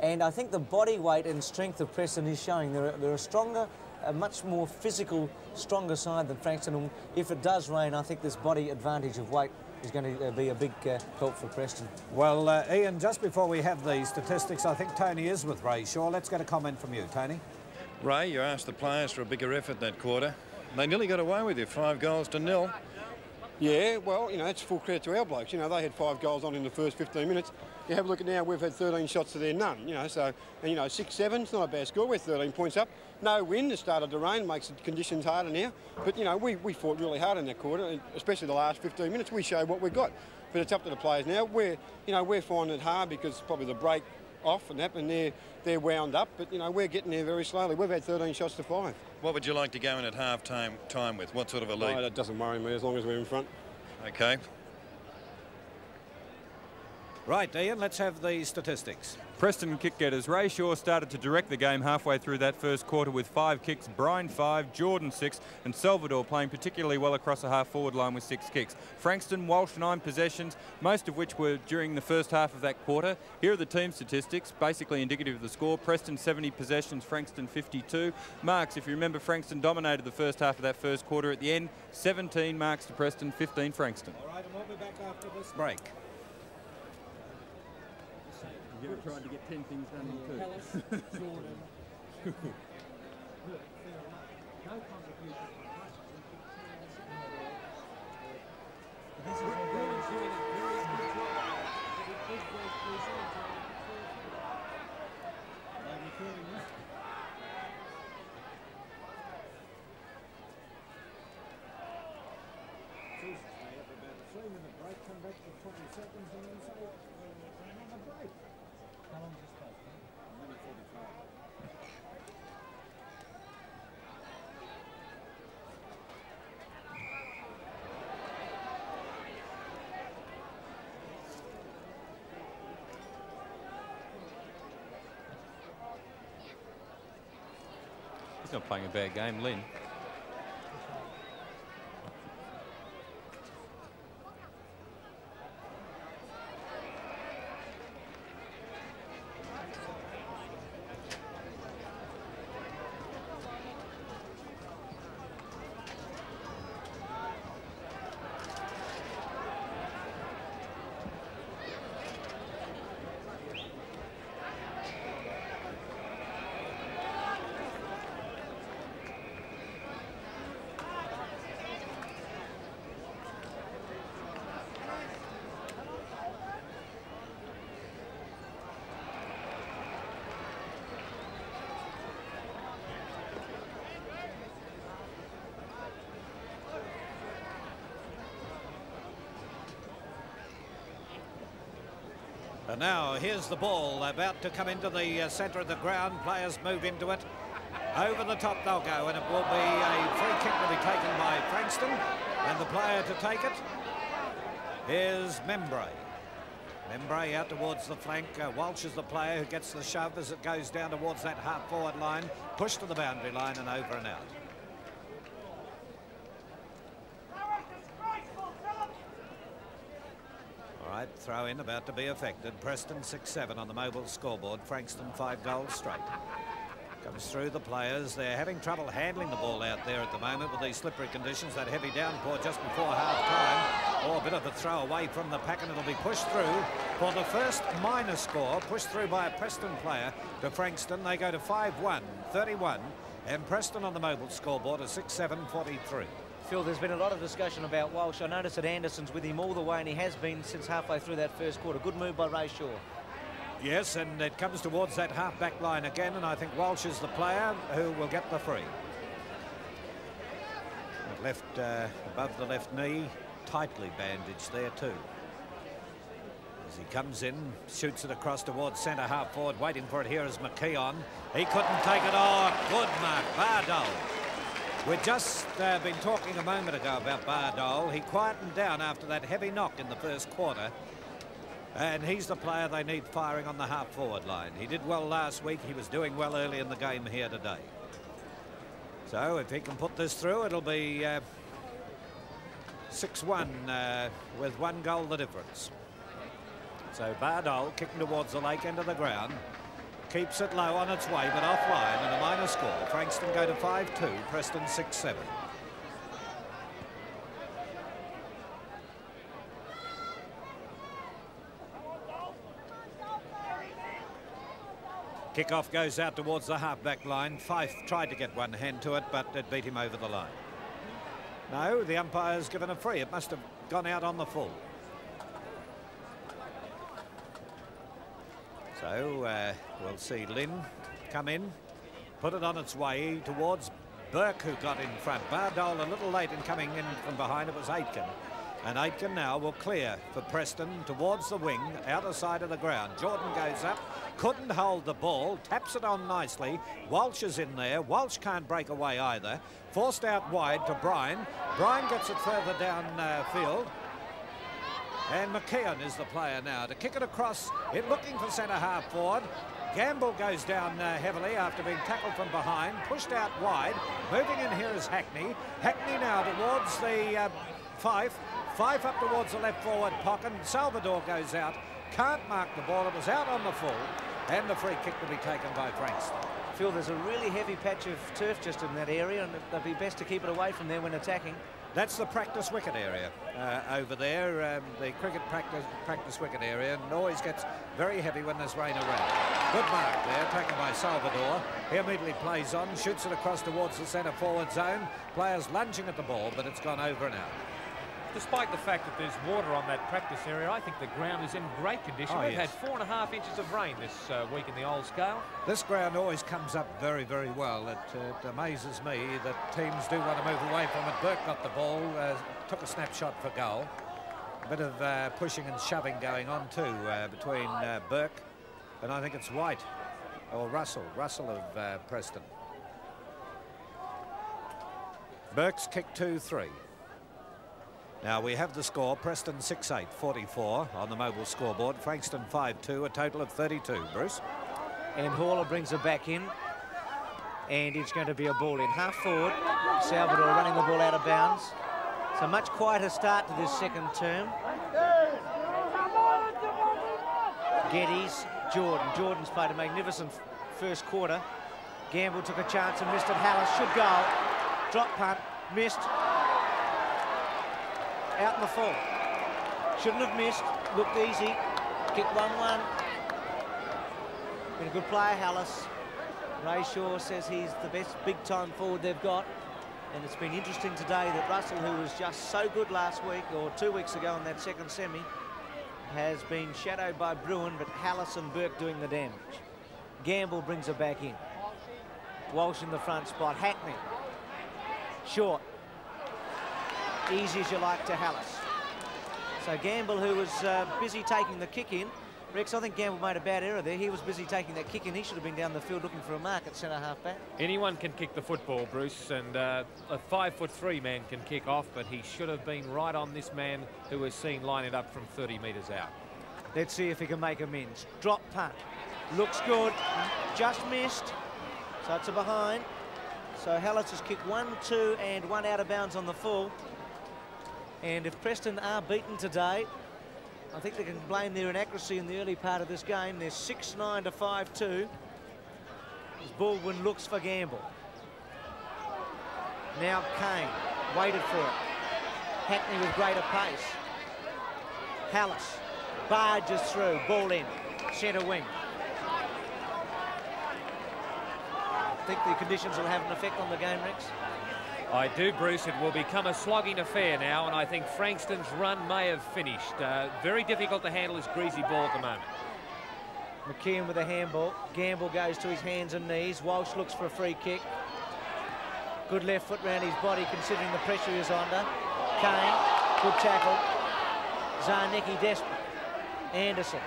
And I think the body weight and strength of Preston is showing. They're a stronger, a much more physical, stronger side than Frankston. And if it does rain, I think this body advantage of weight is going to be a big help for Preston. Well, Ian, just before we have the statistics, I think Tony is with Ray Shaw. Let's get a comment from you, Tony. Ray, you asked the players for a bigger effort that quarter. They nearly got away with you, 5-0. Yeah, well, you know, it's full credit to our blokes. You know, they had 5 goals on in the first 15 minutes. You have a look at now, we've had 13 shots to their none, you know, so, and, you know, 6-7, it's not a bad score. We're 13 points up. No wind, it started to rain, makes the conditions harder now. But, you know, we fought really hard in that quarter, and especially the last 15 minutes. We showed what we've got. But it's up to the players now. We're finding it hard because probably the break off and that, and they're wound up. But, you know, we're getting there very slowly. We've had 13 shots to 5. What would you like to go in at half-time with? What sort of a lead? Oh, that doesn't worry me as long as we're in front. OK. Right, Ian, let's have the statistics. Preston kick getters. Ray Shaw started to direct the game halfway through that first quarter with 5 kicks, Brian 5, Jordan 6, and Salvador playing particularly well across the half-forward line with 6 kicks. Frankston, Walsh 9 possessions, most of which were during the first half of that quarter. Here are the team statistics, basically indicative of the score. Preston 70 possessions, Frankston 52. Marks, if you remember, Frankston dominated the first half of that first quarter. At the end, 17 marks to Preston, 15 Frankston. All right, and we'll be back after this break. You ever tried to get 10 things done in 2? He's not playing a bad game, Lynn. And now here's the ball about to come into the centre of the ground. Players move into it. Over the top they'll go, and it will be a free kick to be taken by Frankston. And the player to take it is Membray. Membray out towards the flank. Walsh is the player who gets the shove as it goes down towards that half-forward line. Pushed to the boundary line and over and out. All right, throw in about to be affected. Preston 6-7 on the mobile scoreboard. Frankston 5 goals straight. Comes through the players. They're having trouble handling the ball out there at the moment with these slippery conditions. That heavy downpour just before half-time. Oh, a bit of a throw away from the pack, and it'll be pushed through for the first minor score. Pushed through by a Preston player to Frankston. They go to 5-1, 31. And Preston on the mobile scoreboard is 6-7, 43. Phil, there's been a lot of discussion about Walsh. I noticed that Anderson's with him all the way, and he has been since halfway through that first quarter. Good move by Ray Shaw. Yes, and it comes towards that half-back line again, and I think Walsh is the player who will get the free. Left above the left knee, tightly bandaged there too. As he comes in, shoots it across towards centre half forward. Waiting for it here is McKeon. He couldn't take it on. Good mark, Bardole. We'd just been talking a moment ago about Bardole. He quietened down after that heavy knock in the first quarter. And he's the player they need firing on the half-forward line. He did well last week. He was doing well early in the game here today. So if he can put this through, it'll be 6-1 with 1 goal the difference. So Bardole kicking towards the lake end of the ground. keeps it low on its way, but offline, and a minor score. Frankston go to 5-2, Preston 6-7. Kickoff goes out towards the half-back line. Fife tried to get one hand to it, but it beat him over the line. No, the umpire's given a free. It must have gone out on the full. So we'll see Lynn come in, put it on its way towards Burke, who got in front. Bardole a little late in coming in from behind. It was Aitken. And Aitken now will clear for Preston towards the wing, outer side of the ground. Jordan goes up, couldn't hold the ball, taps it on nicely. Walsh is in there. Walsh can't break away either. Forced out wide to Bryan. Bryan gets it further down field. And McKeon is the player now to kick it across, looking for centre half forward. Gamble goes down heavily after being tackled from behind, pushed out wide. Moving in here is Hackney. Hackney now towards the Fife. Fife up towards the left forward pocket. Salvador goes out. Can't mark the ball. It was out on the full. And the free kick will be taken by Frankston. Phil, there's a really heavy patch of turf just in that area, and it'd be best to keep it away from there when attacking. That's the practice wicket area over there, the cricket practice wicket area, and always gets very heavy when there's rain around. Good mark there, taken by Salvador. He immediately plays on, shoots it across towards the centre forward zone. Players lunging at the ball, but it's gone over and out. Despite the fact that there's water on that practice area, I think the ground is in great condition. We've had 4.5 inches of rain this week in the old scale. This ground always comes up very, very well. It amazes me that teams do want to move away from it. Burke got the ball, took a snapshot for goal. A bit of pushing and shoving going on too between Burke and I think it's White or Russell of Preston. Burke's kick 2-3. Now we have the score, Preston 6-8, 44 on the mobile scoreboard. Frankston 5-2, a total of 32, Bruce. And Hauler brings it back in. And it's going to be a ball in. Half forward, Salvador running the ball out of bounds. So much quieter start to this second term. Geddes, Jordan. Jordan's played a magnificent first quarter. Gamble took a chance and missed it. Hallis should goal. Drop punt, missed. Out in the full. Shouldn't have missed. Looked easy. Kick 1-1. Been a good player, Hallis. Ray Shaw says he's the best big-time forward they've got. And it's been interesting today that Russell, who was just so good last week, or 2 weeks ago in that second semi, has been shadowed by Bruin, but Hallis and Burke doing the damage. Gamble brings it back in. Walsh in the front spot. Hackney. Short. Easy as you like to Hallis. So Gamble, who was busy taking the kick in. Rex, I think Gamble made a bad error there. He was busy taking that kick in. He should have been down the field looking for a mark at centre half back. Anyone can kick the football, Bruce, and a 5'3" man can kick off, but he should have been right on this man who was seen line it up from 30 metres out. Let's see if he can make amends. Drop punt. Looks good. Just missed. So it's a behind. So Hallis has kicked 1, 2 and 1 out of bounds on the full. And if Preston are beaten today, I think they can blame their inaccuracy in the early part of this game. They're 6-9 to 5-2. As Baldwin looks for Gamble. Now Kane waited for it. Hackney with greater pace. Hallis barges through, ball in, centre wing. I think the conditions will have an effect on the game, Rex. I do, Bruce. It will become a slogging affair now, and I think Frankston's run may have finished. Very difficult to handle this greasy ball at the moment. McKeon with a handball. Gamble goes to his hands and knees. Walsh looks for a free kick. Good left foot round his body considering the pressure he's under. Kane, good tackle. Zarnicki desperate. Anderson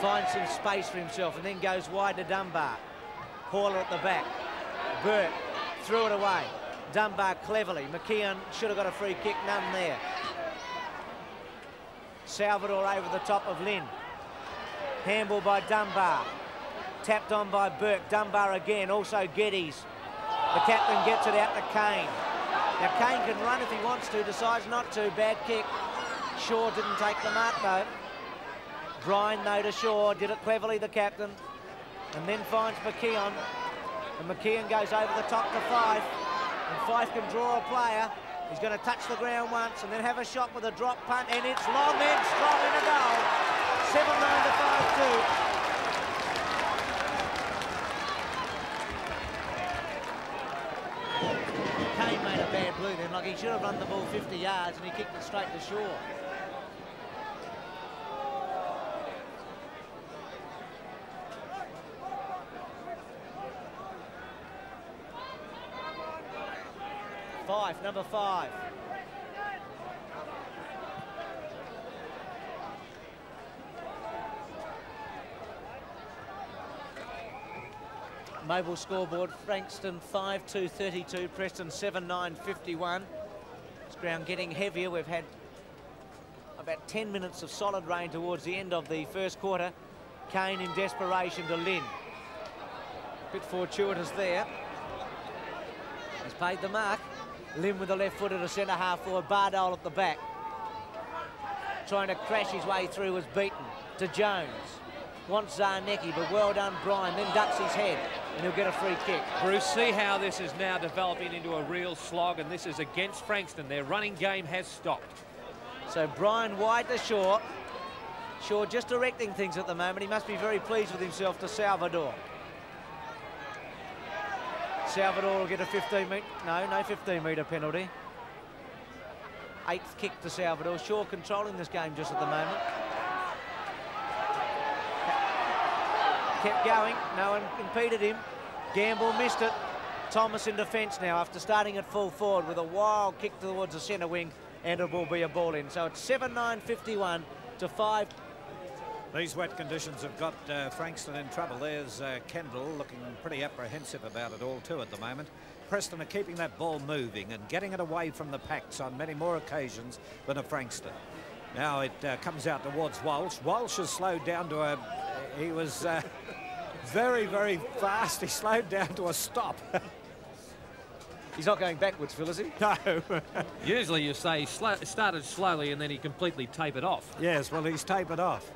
finds some space for himself and then goes wide to Dunbar. Hauler at the back. Burke threw it away. Dunbar cleverly. McKeon should have got a free kick, none there. Salvador over the top of Lynn. Handball by Dunbar. Tapped on by Burke. Dunbar again, also Geddes. The captain gets it out to Kane. Now Kane can run if he wants to, decides not to. Bad kick. Shaw didn't take the mark though. Bryan, though, to Shaw. Did it cleverly, the captain. And then finds McKeon. And McKeon goes over the top to Fife. And Fife can draw a player. He's going to touch the ground once and then have a shot with a drop punt. And it's long and strong in a goal. 7-9 to 5-2. Kane made a bad blue then, like he should have run the ball 50 yards and he kicked it straight to Shaw. Number 5. Mobile scoreboard, Frankston 5-2-32, Preston 7-9-51. This ground getting heavier. We've had about 10 minutes of solid rain towards the end of the first quarter. Kane in desperation to Lynn. Bit fortuitous there. He's paid the mark. Lynn with the left foot at a centre half forward. Bardole at the back. Trying to crash his way through was beaten to Jones. Wants Zarnecki, but well done Bryan. Then ducks his head and he'll get a free kick. Bruce, see how this is now developing into a real slog, and this is against Frankston. Their running game has stopped. So Bryan wide to Shaw. Shaw just directing things at the moment. He must be very pleased with himself to Salvador. Salvador will get a 15-metre... No 15-metre penalty. 8th kick to Salvador. Shaw controlling this game just at the moment. Kept going. No one impeded him. Gamble missed it. Thomas in defence now after starting at full forward with a wild kick towards the centre wing, and it will be a ball in. So it's 7-9-51 to 5. These wet conditions have got Frankston in trouble. There's Kendall looking pretty apprehensive about it all too at the moment. Preston are keeping that ball moving and getting it away from the packs on many more occasions than a Frankston. Now it comes out towards Walsh. Walsh has slowed down to a... He was very, very fast. He slowed down to a stop. He's not going backwards, Phil, is he? No. Usually you say he started slowly and then he completely tapered off. Yes, well, he's tapered off.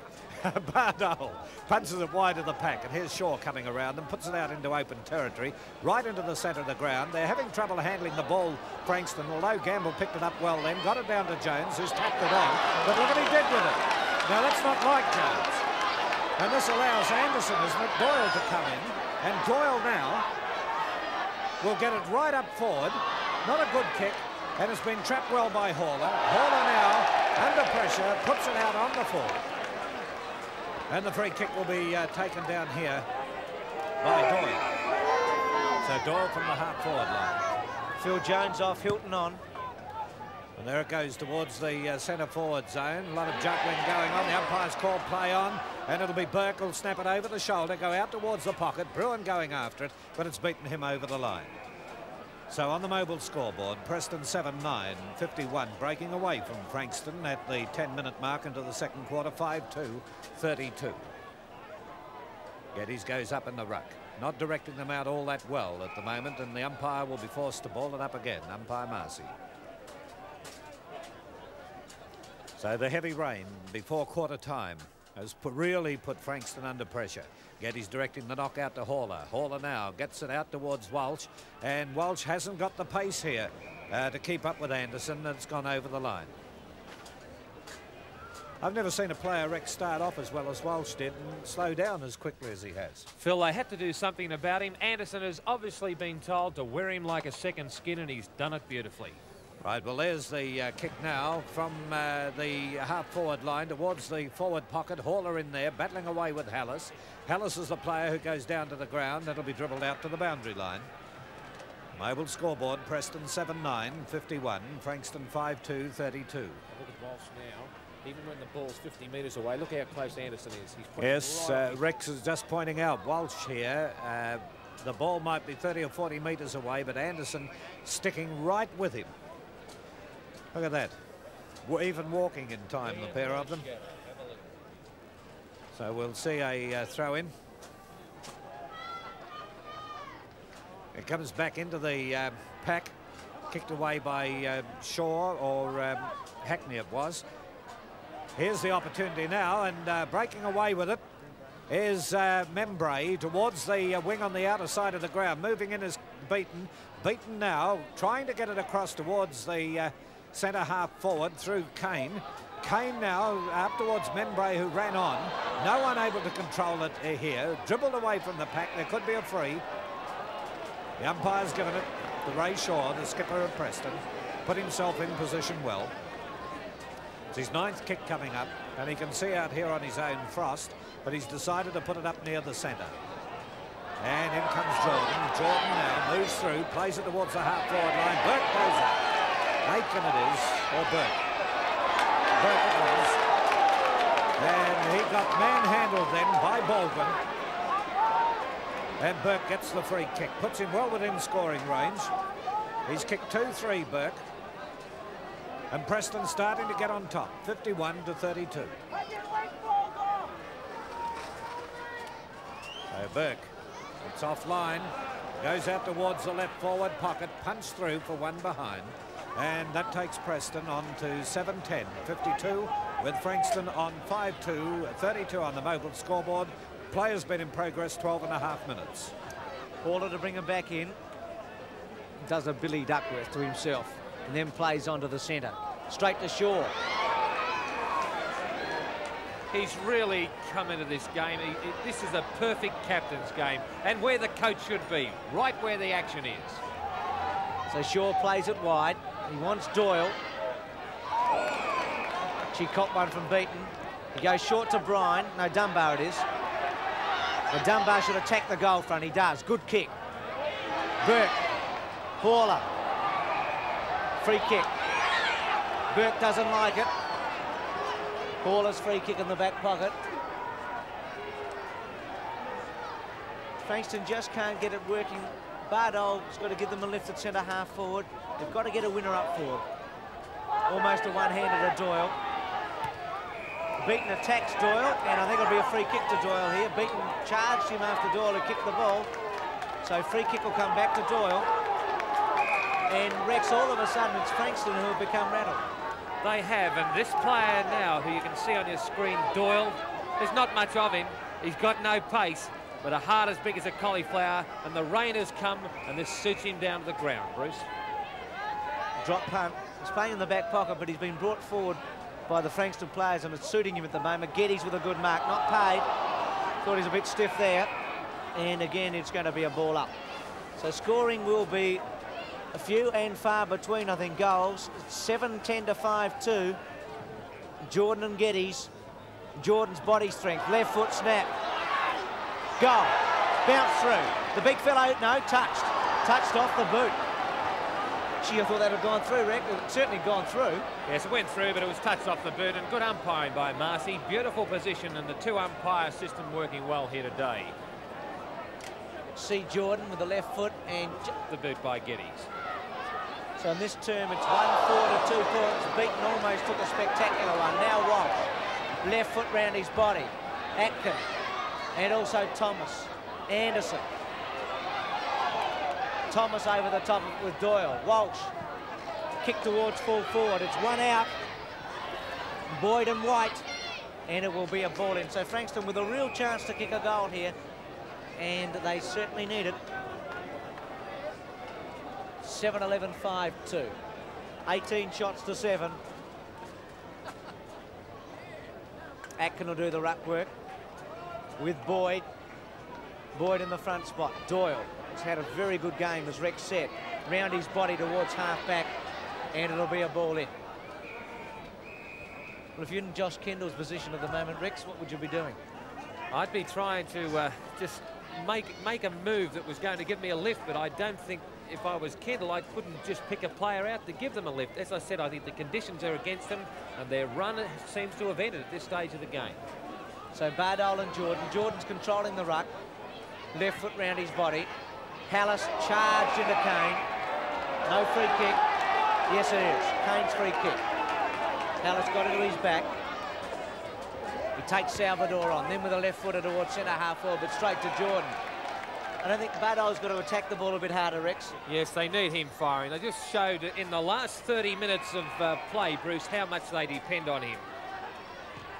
Bardole punches it wide of the pack, and here's Shaw coming around and puts it out into open territory, right into the centre of the ground. They're having trouble handling the ball, Frankston, although Gamble picked it up well then, got it down to Jones, who's tapped it on, but look what he did with it. Now, that's not like Jones. And this allows Anderson, isn't it, Doyle to come in, and Doyle now will get it right up forward. Not a good kick, and it's been trapped well by Hawler. Hawler now, under pressure, puts it out on the full. And the free kick will be taken down here by Doyle. So Doyle from the half-forward line. Phil Jones off, Hilton on. And there it goes towards the centre-forward zone. A lot of juggling going on. The umpire's called play on. And it'll be Burke will snap it over the shoulder, go out towards the pocket. Bruin going after it, but it's beaten him over the line. So on the mobile scoreboard, Preston 7-9-51, breaking away from Frankston at the 10-minute mark into the second quarter, 5-2-32. Geddes goes up in the ruck, not directing them out all that well at the moment, and the umpire will be forced to ball it up again, umpire Marcy. So the heavy rain before quarter time has really put Frankston under pressure. Geddes directing the knock out to Hawler. Hawler now gets it out towards Walsh, and Walsh hasn't got the pace here to keep up with Anderson. It's gone over the line. I've never seen a player, Rex, start off as well as Walsh did and slow down as quickly as he has. Phil, they had to do something about him. Anderson has obviously been told to wear him like a second skin, and he's done it beautifully. Right, well, there's the kick now from the half-forward line towards the forward pocket. Hawler in there, battling away with Hallis. Hallis is the player who goes down to the ground. That'll be dribbled out to the boundary line. Mobile scoreboard, Preston 7-9-51, Frankston 5-2-32. Look at Walsh now. Even when the ball's 50 metres away, look how close Anderson is. He's yes, Rex is just pointing out Walsh here. The ball might be 30 or 40 metres away, but Anderson sticking right with him. Look at that. We're even walking in time, the pair of them. So we'll see a throw in. It comes back into the pack, kicked away by Shaw, or Hackney it was. Here's the opportunity now, and breaking away with it is Membray towards the wing on the outer side of the ground. Moving in is Beaton. Beaton now trying to get it across towards the centre half forward through Kane. Kane now up towards Membray, who ran on. No one able to control it here. Dribbled away from the pack. There could be a free. The umpire's given it to Ray Shaw, the skipper of Preston. Put himself in position well. It's his 9th kick coming up, and he can see out here on his own Frost, but he's decided to put it up near the centre. And in comes Jordan. Jordan now moves through, plays it towards the half-forward line. Burke goes up. Aitken it is, or Burke. Burke it was. And he got manhandled then by Baldwin. And Burke gets the free kick. Puts him well within scoring range. He's kicked 2-3, Burke. And Preston starting to get on top, 51-32. So Burke, it's offline, goes out towards the left forward pocket, punched through for one behind. And that takes Preston on to 7-10, 52, with Frankston on 5-2, 32 on the mobile scoreboard. Players been in progress 12.5 minutes. Paula to bring him back in. Does a Billy Duckworth to himself. And then plays onto the centre. Straight to Shaw. He's really come into this game. This is a perfect captain's game, and where the coach should be, right where the action is. So Shaw plays it wide. He wants Doyle. She caught one from Beaton. He goes short to Bryan. No, Dunbar it is. And Dunbar should attack the goal front. He does. Good kick. Burke. Paula. Free kick. Burke doesn't like it. Paula's free kick in the back pocket. Frankston just can't get it working. Bardol's got to give them a lift at centre half forward. They've got to get a winner up forward. Almost a one-handed to Doyle. Beaton attacks Doyle, and I think it'll be a free kick to Doyle here. Beaton charged him after Doyle had kicked the ball. So free kick will come back to Doyle. And Rex, all of a sudden, it's Frankston who have become rattled. They have, and this player now, who you can see on your screen, Doyle, there's not much of him. He's got no pace, but a heart as big as a cauliflower, and the rain has come, and this suits him down to the ground, Bruce. Drop punt. He's playing in the back pocket, but he's been brought forward by the Frankston players, and it's suiting him at the moment. Geddes with a good mark, not paid. Thought he's a bit stiff there. And again, it's going to be a ball up. So scoring will be a few and far between, I think, goals. It's 7-10 to 5-2. Jordan and Geddes. Jordan's body strength. Left foot snap. Goal. Bounce through. The big fellow, no, touched. Touched off the boot. Gee, I thought that had gone through, Rick. It's certainly gone through. Yes, it went through, but it was touched off the boot, and good umpiring by Marcy. Beautiful position, and the two-umpire system working well here today. See Jordan with the left foot, and the boot by Geddes. So in this term, it's 1-4 to 2 points. Beaton almost took a spectacular one. Now Walsh. Left foot round his body. Atkin. And also Thomas. Anderson. Thomas over the top with Doyle. Walsh. Kick towards full forward. It's one out. Boyd and White. And it will be a ball in. So Frankston with a real chance to kick a goal here. And they certainly need it. 7-11, 5-2. 18 shots to 7. Atkin will do the ruck work with Boyd. Boyd in the front spot. Doyle has had a very good game, as Rex said. Round his body towards half-back, and it'll be a ball in. Well, if you're in Josh Kendall's position at the moment, Rex, what would you be doing? I'd be trying to just make a move that was going to give me a lift, but I don't think if I was Kendall, I couldn't just pick a player out to give them a lift. As I said, I think the conditions are against them, and their run seems to have ended at this stage of the game. So Bardole and Jordan. Jordan's controlling the ruck. Left foot round his body. Hallis charged into Kane. No free kick. Yes, it is. Kane's free kick. Hallis got into his back. He takes Salvador on, then with a left footer towards centre half forward, but straight to Jordan. I don't think Bardole's got to attack the ball a bit harder, Rex. Yes, they need him firing. They just showed in the last 30 minutes of play, Bruce, how much they depend on him.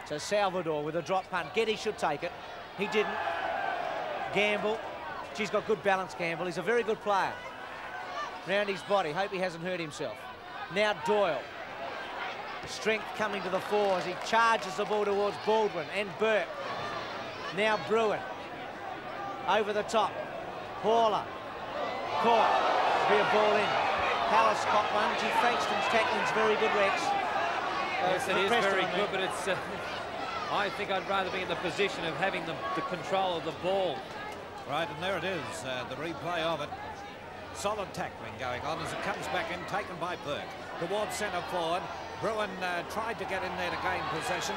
So Salvador with a drop punt. Getty should take it. He didn't. Gamble. She's got good balance, Gamble. He's a very good player. Round his body. Hope he hasn't hurt himself. Now Doyle. Strength coming to the fore as he charges the ball towards Baldwin and Burke. Now Bruin. Over the top. Hauler. Caught. Be a ball in. Palace got one. Gee, Frankston's tackling's very good, Rex. Yes, it is very good, but it's... I think I'd rather be in the position of having the control of the ball. Right, and there it is, the replay of it. Solid tackling going on as it comes back in, taken by Burke. Towards centre forward. Bruin tried to get in there to gain possession.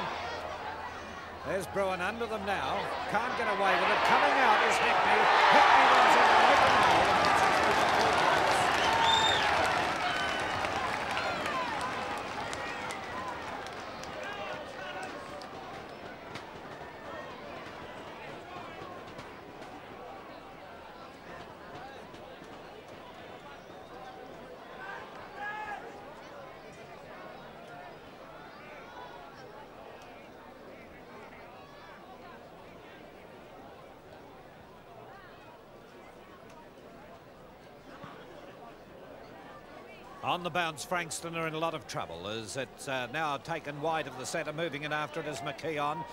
There's Bruin under them now. Can't get away with it. Coming out is Hackney. Hackney runs into the open goal and gets it through for 4 points. On the bounce, Frankston are in a lot of trouble as it's now taken wide of the centre. Moving in after it is McKeon.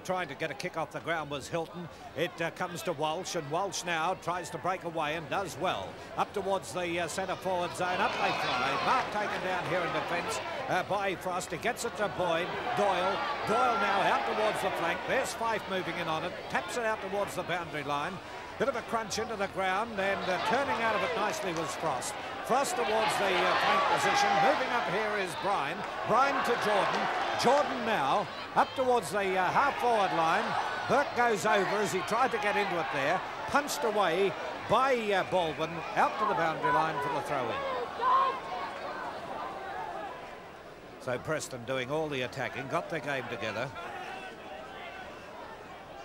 Trying to get a kick off the ground was Hilton. It comes to Walsh, and Walsh now tries to break away and does well. Up towards the centre forward zone. Up they fly. Mark taken down here in defence by Frost. He gets it to Boyd. Doyle. Doyle now out towards the flank. There's Fife moving in on it. Taps it out towards the boundary line. Bit of a crunch into the ground, and turning out of it nicely was Frost. Frost towards the flank position. Moving up here is Bryan. Bryan to Jordan. Jordan now up towards the half-forward line. Burke goes over as he tried to get into it there. Punched away by Baldwin out to the boundary line for the throw-in. So Preston doing all the attacking, got their game together.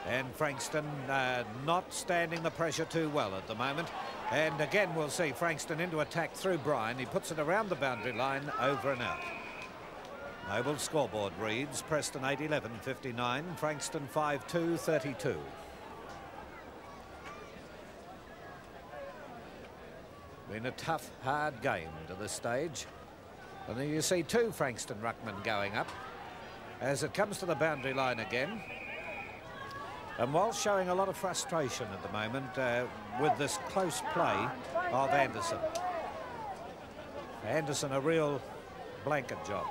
And Frankston not standing the pressure too well at the moment. And again, we'll see Frankston into attack through Bryan. He puts it around the boundary line, over and out. Noble scoreboard reads Preston 8-11-59, Frankston 5-2-32. Been a tough, hard game to this stage. And then you see two Frankston ruckmen going up as it comes to the boundary line again. And Walsh showing a lot of frustration at the moment with this close play of Anderson. Anderson, a real blanket job.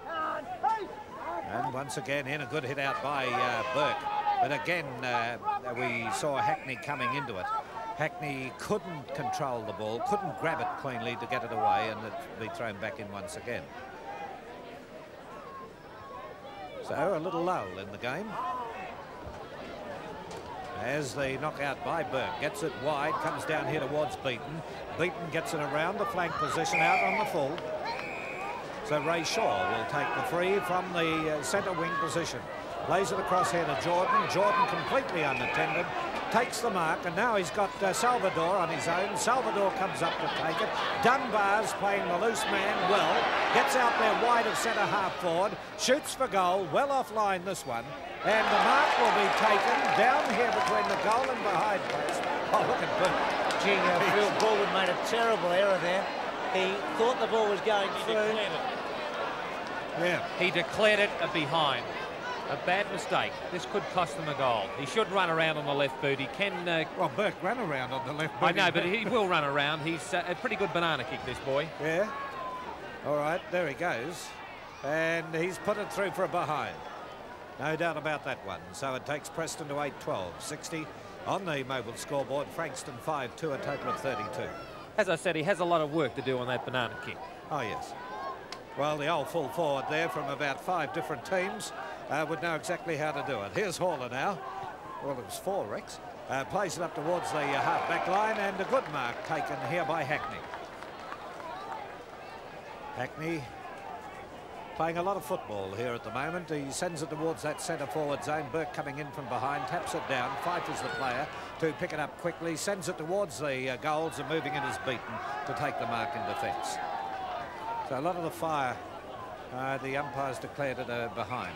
And once again, in a good hit out by Burke. But again, we saw Hackney coming into it. Hackney couldn't control the ball, couldn't grab it cleanly to get it away, and it'd be thrown back in once again. So a little lull in the game. As the knockout by Burke gets it wide, comes down here towards Beaton. Beaton gets it around the flank position, out on the full. So Ray Shaw will take the free from the centre wing position. Lays it across here to Jordan. Jordan completely unattended. Takes the mark, and now he's got Salvador on his own. Salvador comes up to take it. Dunbar's playing the loose man well. Gets out there wide of centre half forward. Shoots for goal. Well offline this one. And the mark will be taken down here between the goal and behind post. Oh, look at Burke. Gee, Phil Baldwin made a terrible error there. He thought the ball was going through. Yeah. He declared it a behind. A bad mistake. This could cost them a goal. He should run around on the left boot. He can... well, Burke ran around on the left boot. I know, but he will run around. He's a pretty good banana kick, this boy. Yeah. All right, there he goes. And he's put it through for a behind. No doubt about that one. So it takes Preston to 8-12. 60 on the mobile scoreboard. Frankston 5-2, a total of 32. As I said, he has a lot of work to do on that banana kick. Oh, yes. Well, the old full forward there from about 5 different teams would know exactly how to do it. Here's Hauler now. Well, it was 4, Rex. Plays it up towards the half-back line, and a good mark taken here by Hackney. Hackney playing a lot of football here at the moment. He sends it towards that centre-forward zone. Burke coming in from behind, taps it down. Fife is the player to pick it up quickly, sends it towards the goals, and moving in is Beaton to take the mark in defence. So a lot of the fire, the umpires declared it behind.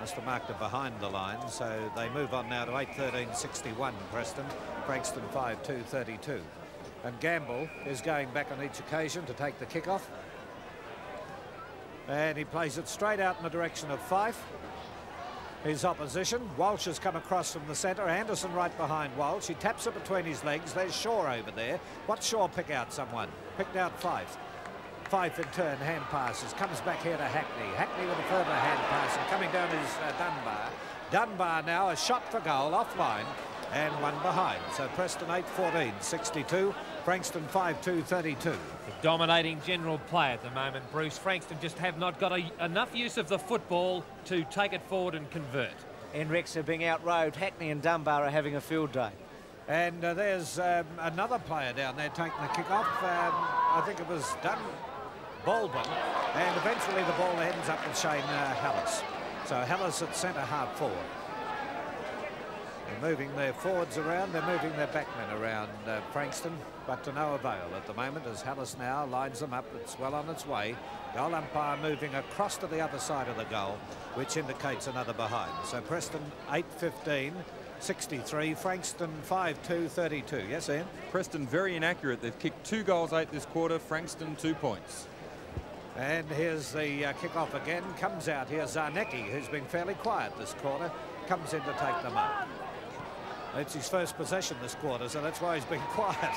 Must have marked it behind the line, so they move on now to 8:13.61. Preston, Frankston 5:2.32. And Gamble is going back on each occasion to take the kick-off. And he plays it straight out in the direction of Fife. His opposition. Walsh has come across from the centre. Anderson right behind Walsh. He taps it between his legs. There's Shaw over there. What's Shaw pick out someone? Picked out Fife. Fife in turn, hand passes. Comes back here to Hackney. Hackney with a further hand pass. And coming down is Dunbar. Dunbar now a shot for goal offline and one behind. So Preston 8:14.62. Frankston 5:2.32. The dominating general play at the moment, Bruce. Frankston just have not got enough use of the football to take it forward and convert. Rex are being outrowed. Hackney and Dunbar are having a field day. And there's another player down there taking the kick-off. I think it was Baldwin. And eventually the ball ends up with Shane Hallis. So Hallis at centre half forward. They're moving their forwards around. They're moving their backmen around Frankston, but to no avail at the moment as Hallis now lines them up. It's well on its way. Goal umpire moving across to the other side of the goal, which indicates another behind. So Preston 8:15.63, Frankston 5:2.32. Yes, Ian? Preston very inaccurate. They've kicked 2 goals 8 this quarter. Frankston 2 points. And here's the kick-off again. Comes out here Zarnecki, who's been fairly quiet this quarter, comes in to take the mark. It's his first possession this quarter, so that's why he's been quiet.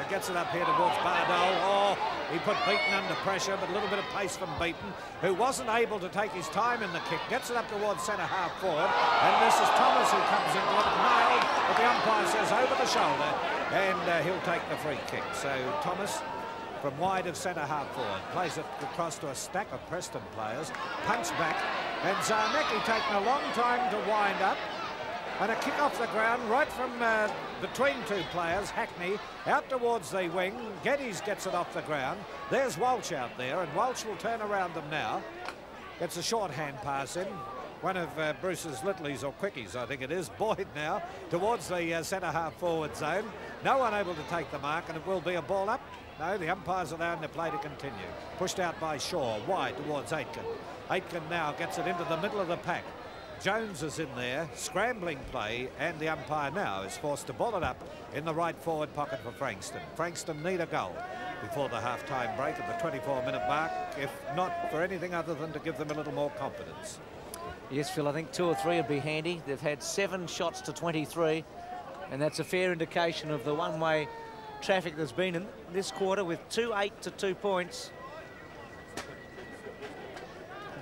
Gets it up here towards Bardole. Oh, he put Beaton under pressure, but a little bit of pace from Beaton, who wasn't able to take his time in the kick. Gets it up towards centre half forward, and this is Thomas who comes in to look nailed, but the umpire says over the shoulder, and he'll take the free kick. So Thomas from wide of centre half forward plays it across to a stack of Preston players, punch back, and Zarnecki taking a long time to wind up. And a kick off the ground right from between 2 players. Hackney out towards the wing. Geddes gets it off the ground. There's Walsh out there, and Walsh will turn around them now. Gets a short hand pass in. One of Bruce's littlies or quickies, I think it is. Boyd now towards the centre half forward zone. No one able to take the mark, and it will be a ball up. No, the umpire's allowing the play to continue. Pushed out by Shaw, wide towards Aitken. Aitken now gets it into the middle of the pack. Jones is in there, scrambling play, and the umpire now is forced to ball it up in the right forward pocket for Frankston. Frankston need a goal before the half-time break at the 24-minute mark, if not for anything other than to give them a little more confidence. Yes, Phil, I think 2 or 3 would be handy. They've had 7 shots to 23, and that's a fair indication of the one-way traffic there's been in this quarter with 2 8 to 2 points.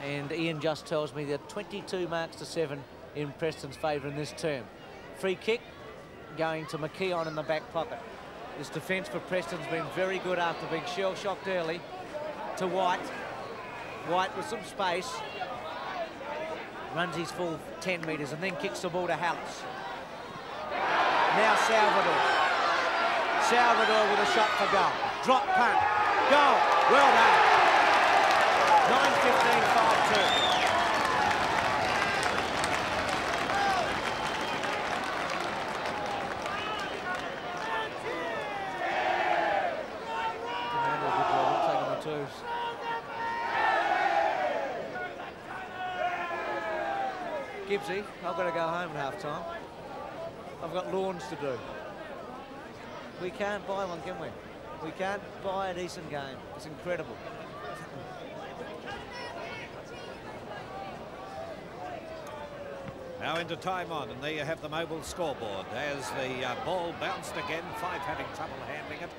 And Ian just tells me that 22 marks to 7 in Preston's favour in this term. Free kick going to McKeon in the back pocket. This defence for Preston's been very good after being shell-shocked early. To White. White with some space. Runs his full 10 metres and then kicks the ball to Hallis. Now Salvador. Salvador with a shot for goal. Drop punt. Goal. Well done. 9:15.52. Gibbsy, I've got to go home at half-time. I've got lawns to do. We can't buy one, can we? We can't buy a decent game. It's incredible. Now into time on, and there you have the mobile scoreboard as the ball bounced again. Fife having trouble handling it.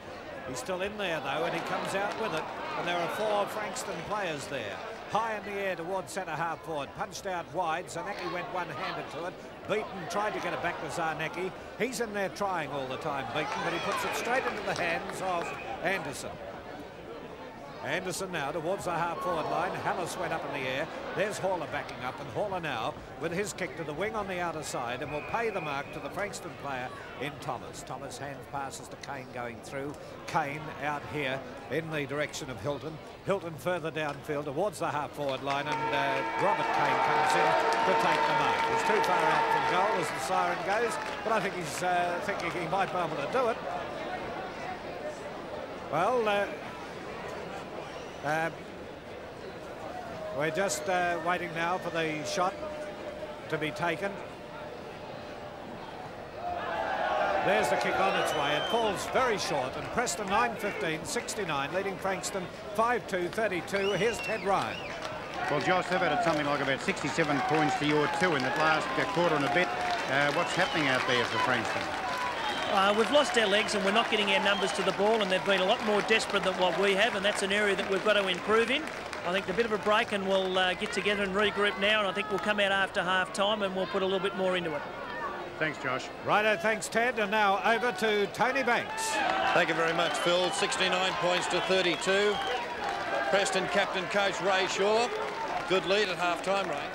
He's still in there though, and he comes out with it, and there are 4 Frankston players there. High in the air towards centre half forward, punched out wide. Zarnecki went one-handed to it. Beaton tried to get it back to Zarnecki. He's in there trying all the time, Beaton, but he puts it straight into the hands of Anderson. Anderson now towards the half-forward line. Hallis went up in the air. There's Hawler backing up, and Hawler now with his kick to the wing on the outer side and will pay the mark to the Frankston player in Thomas. Thomas hand passes to Kane going through. Kane out here in the direction of Hilton. Hilton further downfield towards the half-forward line, and Robert Kane comes in to take the mark. He's too far out from goal as the siren goes, but I think he's thinking he might be able to do it. Well, We're just waiting now for the shot to be taken. There's the kick on its way. It falls very short, and Preston 9-15-69, leading Frankston 5-2-32. Here's Ted Ryan. Well, Josh, they've added something like about 67 points to your 2 in that last quarter and a bit. What's happening out there for Frankston? We've lost our legs and we're not getting our numbers to the ball, and they've been a lot more desperate than what we have, and that's an area that we've got to improve in. I think a bit of a break, and we'll get together and regroup now, and I think we'll come out after half-time and we'll put a little bit more into it. Thanks, Josh. Righto, thanks, Ted. And now over to Tony Banks. Thank you very much, Phil. 69 points to 32. Preston captain coach Ray Shaw. Good lead at half-time, Ray.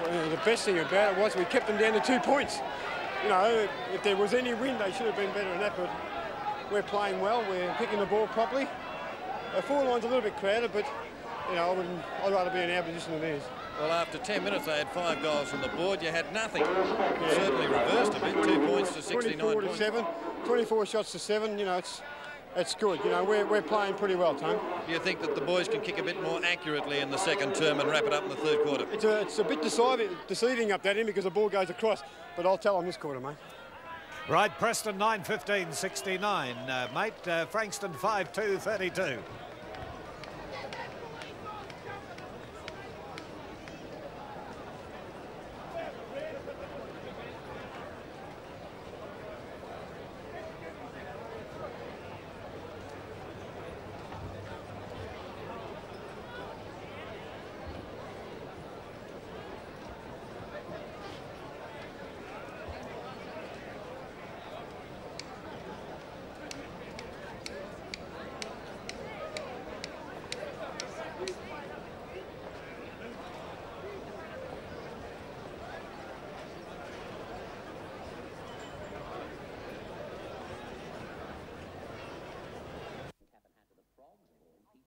Well, the best thing about it was we kept them down to 2 points. You know, if there was any win, they should have been better than that, but we're playing well. We're picking the ball properly. Our forward line's a little bit crowded, but, you know, I'd rather be in our position than theirs. Well, after 10 minutes, they had 5 goals on the board. You had nothing. Yeah. Certainly reversed a bit. 2 points to 69 24 to points. 7, 24 shots to 7. You know, it's good. You know, we're playing pretty well, Tone. Do you think that the boys can kick a bit more accurately in the second term and wrap it up in the third quarter? It's a bit deceiving up that end because the ball goes across, but I'll tell them this quarter, mate. Right, Preston 9-15-69, mate. Frankston 5-2-32.